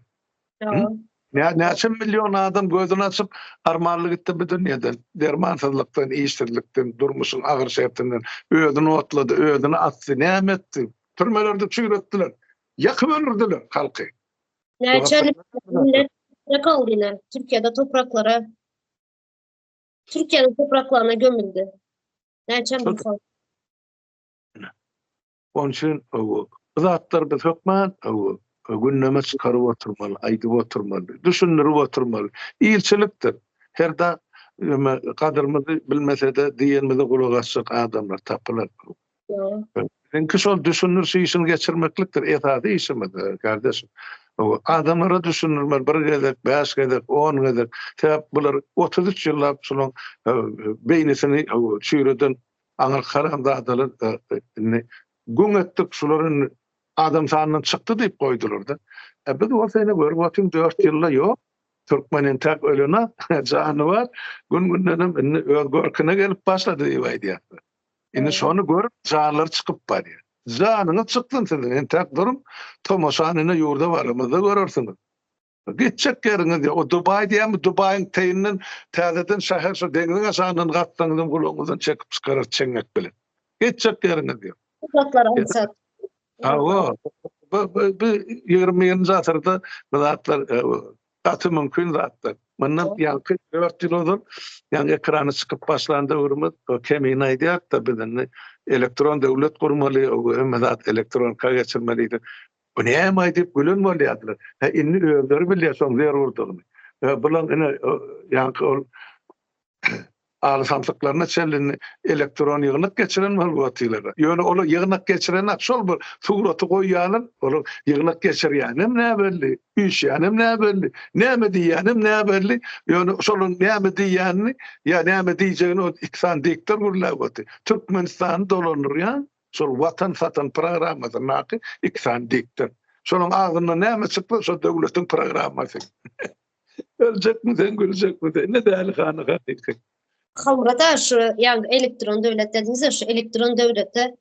Näçe milyon adam gözüni açyp armanly gitdi bu dünýeden. Dermansızlykdan, işsizlikden, durmuşyň agyr şertinden özüni otlady, özüni atdy, näme etdi? Türmelerde çüýretdiler. Ýakyp öldürdiler halky. Näçe ne kaldylar? Türkiýede topraklara, Türkiýenin topraklarına gömüldü. Näçe insan. Onun için zatlar biz hökman günneme çıkarıp oturmaly, aýdyp oturmaly, düşündirip oturmaly. İlçilikdir. Her da kadrymyzy bilmese de diýenmizi gulak açjak adamlar tapylar. Çünki şol düşünür işini geçirmeklikdir. Etadi işimiz kardeşim. Adamlara düşünürler, bir gezek, 5 gezek, 10 gezek. Sebep bular 33 ýyllap şolun beýnisini çüýreden aňyr karamda adalar gün etdik şolaryň adam sanyny çykdy diýip goýdular da. Biz o sene görüp otym 4 ýylda ýok. Türkmenin tek ölüne jany bar. Gün-günden öz görküne gelip başlady diýip aýdýar. Indi şonu görüp janlar çykyp barýar. Janyňy çykdyn sen, tek durum tomoşanyna ýurda barymyzda görersiňiz. Gitjek ýeriňiz, o Dubai diýem, Dubaiň teýinden täzeden şäher şu deňiň aşagyny gatsaňyz gulagyňyzdan çekip çykarar çeňek bilen. Gitjek ýeriňiz. Topraklara aýtsat. Bu 20-nji asyrda bu zatlar atı mümkün zatlar. Mandan ýanky 4 ýyl oldu. Ýani ekrany çykyp başlandy urumyz. O kemin aýdýar da bizden elektron döwlet gurmaly, o hemmet elektronika geçirmelidir. O näme aýdyp gülen bolýardylar. Inni öwleri bilýär şoň zerurdygyny. Bulan ýanky samsaklarına çellini elektron yığınık geçiren malbatıylara. Yani onu yığınık geçiren şol bir suratı koyyanın, onu yığınık geçiryenim ne belli, üşyenim ne belli, ne diyenim ne belli, yani şolun ne diyenini, ya ne diyeceğini o iksan diktör gurlavatı. Türkmenistan dolanır ya, şol vatan satan programıdır nakı, iksan diktör. Şolun ağzından ne çıktı, şol devletin programı. Ölecek mi sen, görecek mi sen, ne değerli kanı kanı. Hamrada şu yani elektron devlet dediğinizde şu elektron devlette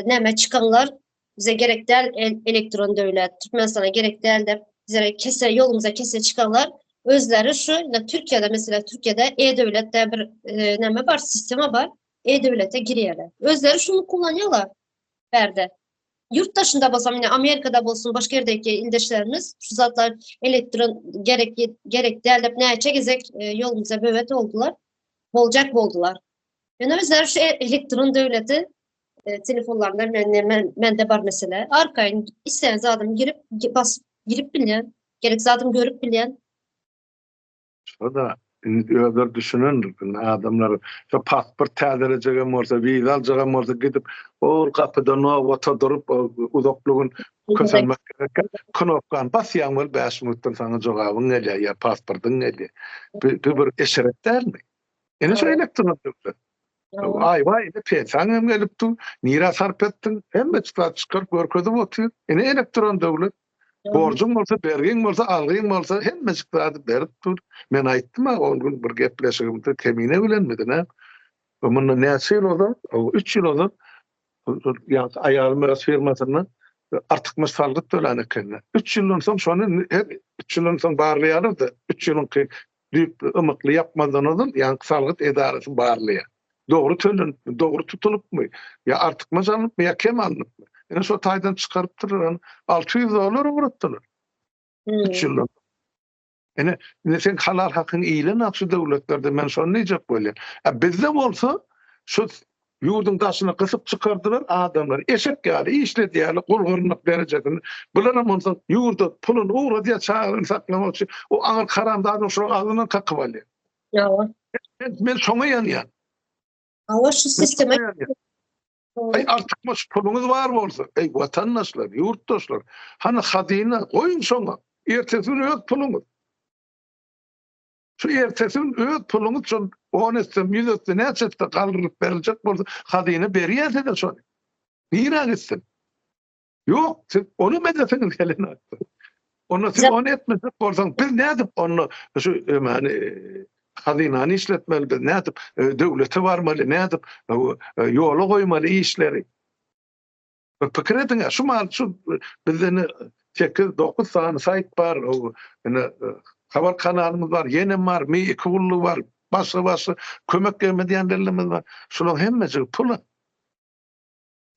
näme çıkanlar bize gerek değil elektron devlet, Türkmenistan'a gerek değil de bize yolumuza çıkanlar özleri şu Türkiye'de mesela Türkiye'de e-devlette bir näme var sistemi var. E-devlete giriyorlar. Özleri şunu kullanıyorlar. Berde. Yurt dışında basam yine Amerika'da bolsun başka yerdeki ildeşlerimiz şu zatlar elektron gerek değil de näçe gezek yolumuza bövet oldular. Boldular. Yani özler şu elektron devleti telefonlarında mende var mesela. Arkayın isteyen zaten girip bilen, gerek zaten görüp bilen. O da öder düşünün adamlar şu pasport täzelecegem bolsa, viza aljagam bolsa gidip o kapydan o durup uzaklygyň köselmek gerek. Knopkan basýan bol 5 minutdan sana jogabyň gelýär, ya pasportyň gelýär. Bir eşeret dälmi? Ene şu elektron devlet. Vay, peýsaňam gelipdi, nira sarp etdiň, hemme çıkarıp görkezip otyr. Ene elektron devlet. Borcun bolsa, bergin bolsa, algyň bolsa, hemme çıkarıp berip dur. Men aýtdym, o gün bir gepleşigimde temine bilenmedi, ne? Mundan näçe ýyl oldu? 3 ýyl oldu. Ýa-da aýalymy firmasyna artykmy salgyt tölen eken. 3 ýyldan soň şonu 3 ýyldan soň barlaýardy. 3 ýylyň ymykly yapmadan olun, yani salgyt edarasy barlaýar. Dogry tölen, dogry tutulupmy? Ya artykma janlypmy, ya kem alınıpmy? Ene şo taýdan çykaryp duran $600 uğratdylar. 3 ýyldan. Yani sen halal hakkın iyilen akşı devletlerde men şonu necek bolýar. Bizde bolsa şu yurdun taşyna kısıp çıkardılar adamlar. Eşek ýaly, işledi ýaly, gulgurlyk derejesinde. Bular bolsa yurda pulun uğra diýe çağıryn saklamak üçin o aňyr karamda adam şu agynyň kakyp alýar. Ýa. Men şoňa ýanýar. Awa şu sisteme Ay artık boş pulunuz var bolsa, ey vatandaşlar, yurttaşlar, hani hazine koyun şoňa. Ertesi gün öz pulunuz. Şu ertesi gün öz pulunuz şon 10 etsin, 100 etsin, näçe galdyryp beriljek bolsa, hazine berýärse şonu. Niýe gitsin? Yok, siz onu medreseniz gelin attı. Onu siz onu etmesek bolsaň, biz nädip onu şu yani hazinany işletmeli, biz nädip döwlete barmaly, nädip ýola goýmaly işleri. Pikir ediň, şu mal şu bizden 8-9 sany sayt bar, habar kanalymyz bar, ýenem bar, Mekgully bar, başga kömek gelmediýänlerimiz bar. Şolar hemmesi pul.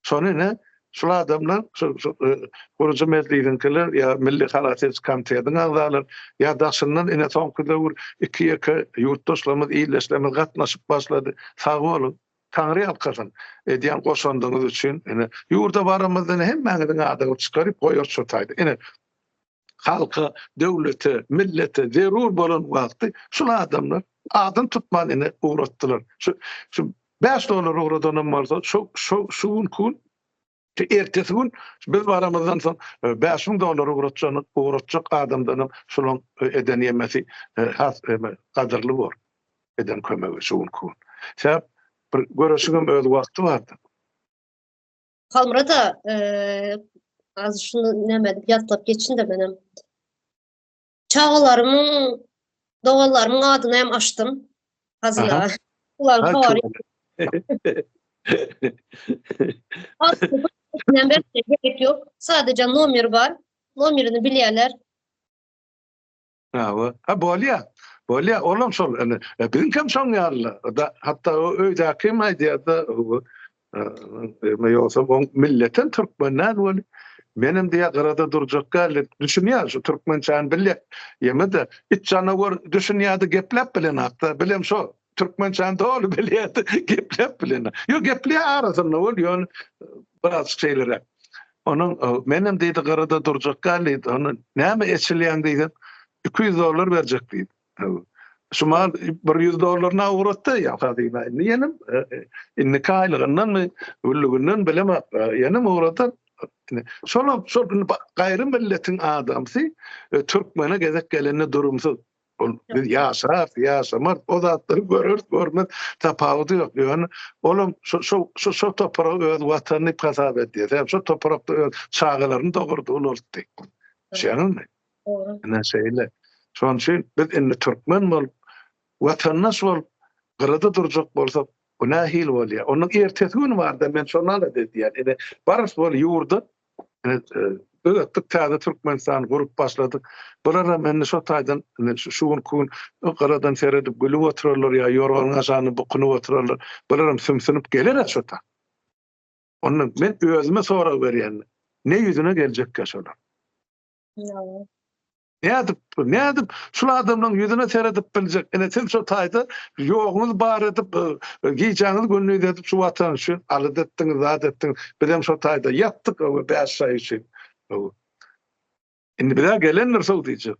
Şonu ne? Şu adamlar, Gurucu Mezliýiňkiler ýa Milli Halaset Komitetiň agzalary ýa daşyndan ene soňky döwür 2 ýurtdaşlarymyz iýleşlerimiz gatnaşyp başlady. Sag bolun, Taňry alkasyn edýän goşandygyňyz üçin ene ýurda baramyzdan hemmäňiziň adyny çykaryp goýar şu taýda. Ene halka, döwlete, millete zerur bolan wagty şu adamlar adyn tutman ene uğratdylar. Şu $5 uğradan bolsa şu kun ertesi gün biz baramızdan son $5.000 uğratjak adamdan şolun eden ýemesi gadyrly bor. Eden kömegi şuň kun. Sebäp bir görüşigim öz wagty bardy. Kalmyrada az şunu nemedim, ýatlap geçin de benim. Çağalarımın, dogalarımın adyny hem açtım. Hazina. Ular hawary. Number gerek yok. Sadece nomer var. Nomerini bilýärler. Bolýa, olam şol. Bizim hem şoň ýaly. Da hatta o öýdäki mediada ýoksa milletin türkmenler bol. Benim diye garada durjak galy düşünýär şu türkmençäni bilýär. Ýemede iç janawar düşünýärdi geplep bilen hakda. Bilem şo türkmençäni dolu bilýärdi geplep bilen. Ýok geplep arasynda bol ýön biraz şeylere. Onun menem diýdi garada durjak galy onu näme eçilýän diýdim. $200 berjek diýdi. Şumal $100 uğratdy ýa hadina. Ýenem inni kaýlygyndan mı ullugyndan bilemem. Ýenem uğratan şol gaýry milletiň adamsy türkmene gezek gelende durumsuz. Biz ýaşamar, o zatlary görmez, tapawudy ýok. Ýöne olam şu topragy öz watanyny hasap edýär. Şu toprakda öz çağalaryny dogurdy ulurdy. Şeňmi? Näme şeýle. Şoň üçin biz indi türkmen bol, watandaş bol, garada durjak bolsak, bu nähil bolýar. Onuň ertesi gün barda men şonal edýär. Ede baras bol ýurda, öýtdik täze Türkmenistan gurup başladyk. Bulara men şu taýdan şu gün garadan seredip gülüp oturarlar ýa ýorgan aşany bukunup oturarlar. Bular sümsünüp geler şu ta. Onu men özüme sorak berýän. Ne ýüzüne geljek şolar? Nädip şu adamlaryň ýüzüne seredip biljek. Ene sen şu taýda ýoguňyz bar edip giýjaňyz gönlüň edip şu watan üçin alyp etdiňiz, zat etdiňiz. Bilen şu taýda ýatdyk o 5 ay üçin. Indi bir gelenler soň diýjek.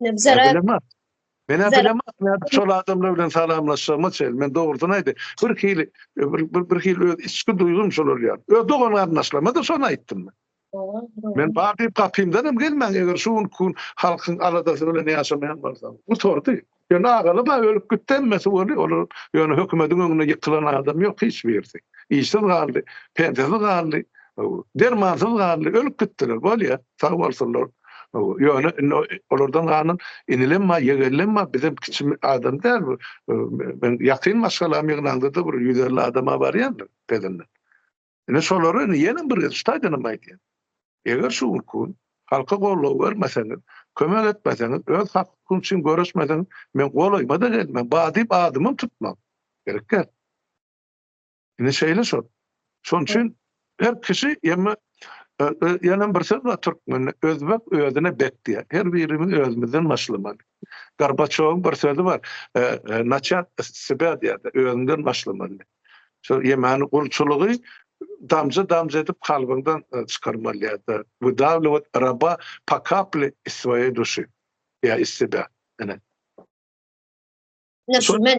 Ne bizere Men bilemem, şol adamlar bilen salamlaşýarmy çel. Men dogrudan aýdy. Bir hili öz içki duýgum şolar ýa. Öz dogan garnaşlama da şonu aýtdym. Men bakyp kapymdan hem gelmän eger şu kun halkyň aradasy bilen ýaşamaýan bolsa. Bu tordy. Ýöne agaly ba ölüp gitdenmesi olur. Ýöne hökümetiň öňüne ýykylan adam ýok hiç birisi. Işsiz galdy, pensiz galdy, dermansyz galdy, ölüp gitdiler. Bolýa, sag bolsunlar. Ýöne olardan ganyn inilenme, ýegelenme bizim kiçik adam däl bu. Ben ýakyn maşgalam ýygnaňda da bir 150 adama barýandy pedinde. Ine şolary ýene bir stadyumy aýdýar. Eger şu gün halka gollaw bermeseňiz, kömek etmeseňiz, öz hakyň üçin görüşmeseňiz, men golaýma da gelmem, badyp adymym tutmam. Gerekler. Ine şeýle şol. Şoň üçin her kişi ýeme Ýa-da bir söz bar türkmen, özbek özüne bek diýär. Her birimiz özümizden başlamaly. Gorbaçowyň bir sözü bar. Naçat sebe diýär, özünden başlamaly. Şo ýemani gulçulugy damja edip kalbyňdan çykarmaly ýa-da bu dawlet raba pakapli svoye duşy. Ya istida. Ene. Men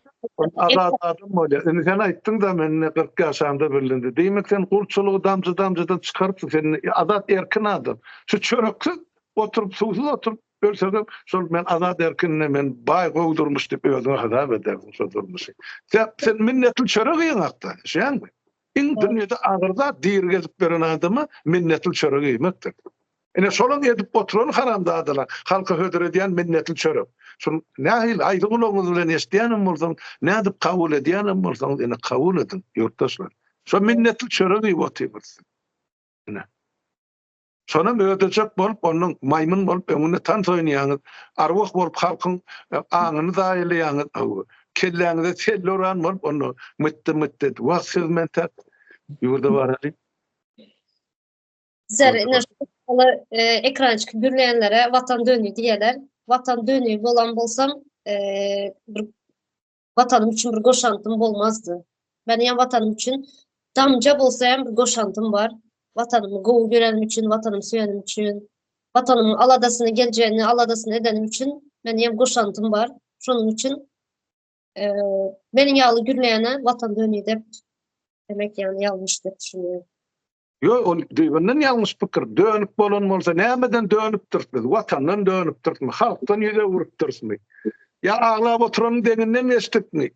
Azad adam bolýar. Indi sen aýtdyň da men 40 ýaşamda bilindi. Diýmek sen gulçulugy damjadan çykaryp sen azad erkin adam. Şu çörekli oturup suwsuz oturup ölsegem şol men azad erkinne men baý gowdurmuş diýip özüňe hazap ederdim şol durmuşy. Sen minnetli çörek ýaňakda. Şeňmi? İň dünýede agyrda diýir gezip beren adamy minnetli çörek ýemekdir. Ene şolan edip oturan haramda adalar. Halka hödür edýän minnetli çörek. Şol nähil aýlygy ulanyz bilen eşdýänem bolsaň, nädip kabul edýänem bolsaň, ene kabul edin ýurtdaşlar. Şo minnetli çörek ýep oturýarsyň. Ene. Şonam ödejek bolup, onuň maýmun bolup, öňünde tan soýnaýaňyz, arwah bolup halkyň aňyny daýlaýaňyz, kelläňize selloran bolup, onu mütte wagt hizmet ýurda barady. Ekran çıkıp gürleyenlere vatan dönüyor diyeler. Vatan dönüyor bolan bolsam vatanım için bir goşantım olmazdı. Ben yan vatanım için damca bolsayam bir goşantım var. Vatanımı gowu görenim için, vatanımı söýenim için, vatanımın aladasyny geljeğini, aladasyny edenim için men yan goşantım var. Şonuň için meni ýaly gürleýene vatan dönüyor demek yani ýalňyş dep düşünýär. Yo, o diýenden ýalňyş pikir. Dönüp bolan bolsa, nämeden dönüp durpdy? Watandan dönüp durpmy? Halkdan ýere urup durpmy? Ya aglap oturan deninden eşitipmi?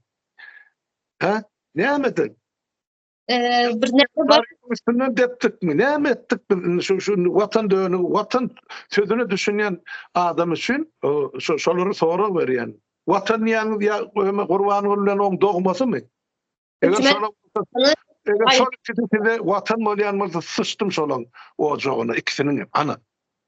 Ha? Nämeden? Bir näme bar? Üstünden deptikmi? Näme etdik biz şu watan dönüp, watan sözüne düşünýän adam üçin şolary sorak berýän. Watan ýany ýa gurbany bilen oň dogmasymy? Eger şol şol watan bolýan bolsa sıçdym şolaň ojagyna ikisiniň ana.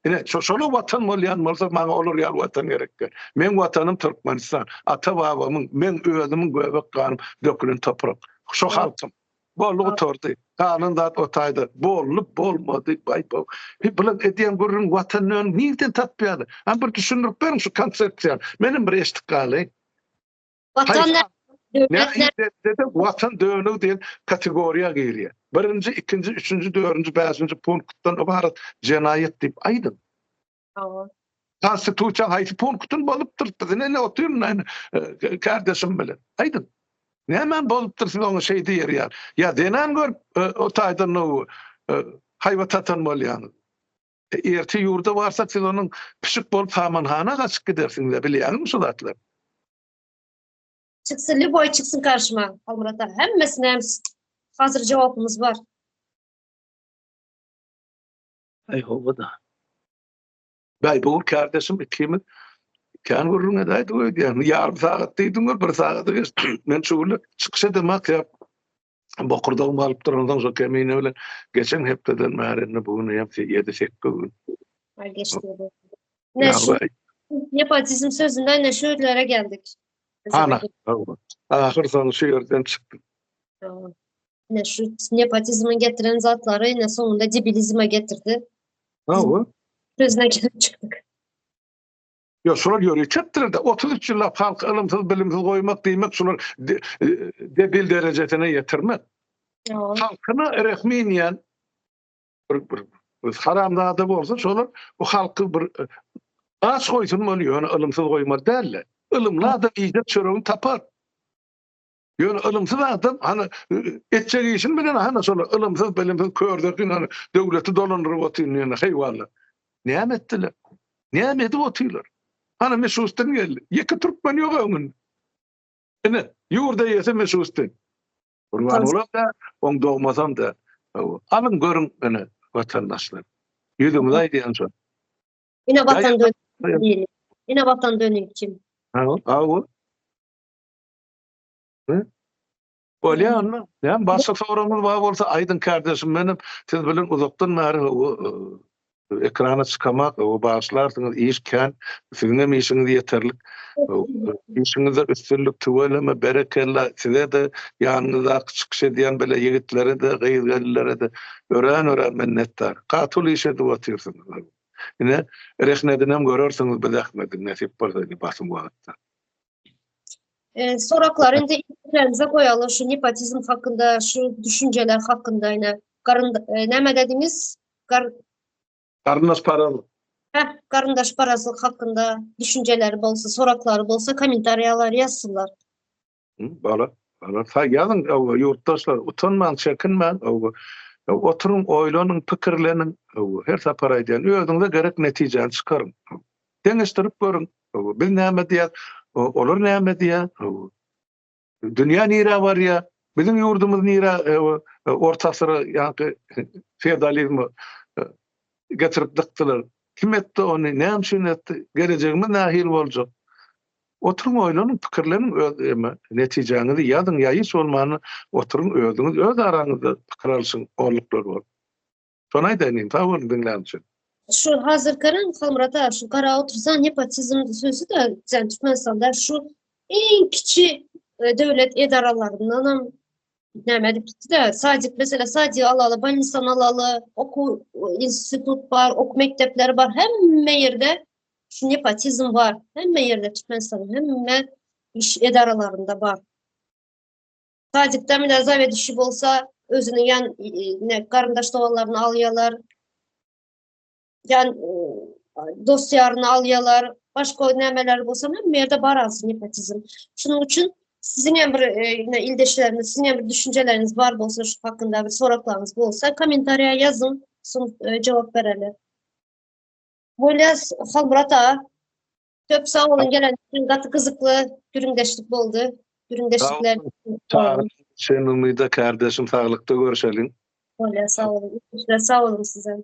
Ine şol watan bolýan bolsa maňa olur ýa watan gerekdir. Men watanym Türkmenistan, ata babamyň, men özümiň göbek ganym dökülen toprak. Şo halkym bollugy tordy. Kanunda o taýda bollup bolmady baýpa. Bilen edýän görün watanyň nirden tapýady. Han bir düşünürip berin şu konsepsiýa. Menim bir eşitlik galy. Vatan watan dönüw diýen kategoriýa girýär. 1-nji, 2-nji, 3-nji, 4-nji, 5-nji punktdan ibaret jenaýet diýip aýdym. Konstitusiýa haýsy punktdan bolup durdy. Näme oturýan kardeşim bilen. Aýdym. Näme bolup durdy oňa şey diýer. Ya denem gör o taýdan o haýwatatan bolýan. Erti ýurda barsak siz onuň pişik bolup hamanhana gaçyp gidersiň de bilýärmi şu zatlar? Çıksın, Liboy çıksın karşıma Almurat abi. Hemmesine hazır cevabımız var. Ay o da. Bey bu kardeşim ikimiz kan gurrun edaydı o diýär. Yarım saat diýdim, 1 saat geçti. Men şuly çykyş edemek ýap. Bokurdan alıp durandan so kemine bilen geçen hepden märenni bugün ýap 7-8 gün. Ay geçti. Nepotizm sözünden ne şöylere geldik. Ana. Ahir sonu şu yerden çıktı. Ne şu nepotizmi getiren zatları yine sonunda cibilizme getirdi. Ha o? Sözüne gelip çıktık. Ya şular ýöre çetdirdi. 33 ýyllap halk ilmsiz bilimsiz goýmak diýmek şular debil derejesine ýetirmek. Halkyny rehminýän bir haramzada bolsa şolar bu halky bir aç goýsun bolýar, ilmsiz goýmak däl. Ilmly adam iýde çöregini tapar. Ýöne ilmsiz adam hani etjegi işin bilen hani şolar ilmsiz bilimsiz kördükin hani döwleti dolandyryp oturýan heýwanlar. Näme etdiler? Näme edip oturýar? Hani meşhustan geldi. Ýeki türkmen ýok öňünde. Ene ýurda ýese meşhustan. Urban bolap da oň dogmasam da alın görün ene vatandaşlar. Ýüzüňiz aýdýan şo. Yine vatan dönüyor. Yine vatan dönüyor kim? Ha o. Bolýanmy? Ýa başga soramyz bar bolsa aýdyn kardeşim menim siz bilen uzakdan näre ekrana çıkamak, o bağışlarsınız, işken, sizin işiniz yeterlik. İşinize üstünlük tüveleme, berekella, size de yanınıza çıkış ediyen böyle yigitlere de, gayrilere de ören minnettar. Katul işe duvatıyorsunuz. Yine rehnedinem görürsünüz, bedahmedim, nesip barda basım vaatda. Sorakları indi ilgilerinize koyalım. Şu nepotizm hakkında, şu düşünceler hakkında yine. Neme dediniz? Karınız paralı. Karındaş parası hakkında düşünceleri bolsa, sorakları bolsa komentaryalar yazsınlar. Bala. Ta yazın, yurttaşlar, utanman, çekinmen, oturun, oylanın, pikirlenin, her sapar aydan, özünüze gerek neticeni çıkarın. Deňeşdirip görün. Biz näme diýär, olar näme diýär? Dünýä nire var ya, bizim yurdumuz nire, ortasyra ýa-ni feodalizmi getirip dykdylar. Kim etdi onu, näme şun etdi? Gelejegimiz nähil boljak? Oturun, oýlanyň, pikirleniň, netijeňizi ýazyň, ýa hiç bolmany oturun, özüňiz öz araňyzda pikir alşyň orluklar bar. Şonu aýdyn, taýwany dinläň üçin. Şu hazırkının Halmurata şu kara otursan nepotizm sözü de sen Türkmenistan'da şu en kiçi devlet edaralarından näme bitti de sadece mesela sadece alalı, Balistan alalı, oku institut var, oku mektepleri var. Hemme yerde şu nepotizm var. Hemme yerde Türkmenistan'ın hemme iş edaralarında var. Sadece demine zavet işi bolsa özünün yan ne karındaş doğalarını alıyorlar. Yani dosyalarını alıyorlar, başka nemeler bolsa hem yerde bar alsın nepotizm. Şunun için sizin bir ildeşleriniz, sizin bir düşünceleriniz var bolsa şu hakkında bir soraklarınız bolsa komentarya yazın, cevap verelim. Böyle Halmurata köp sağ olun gelen için gatı kızıklı güründeşlik oldu. Güründeşlikler. Sen umyda kardeşim sağlıkta görüşelim. Böyle sağ olun. Sağ olun size.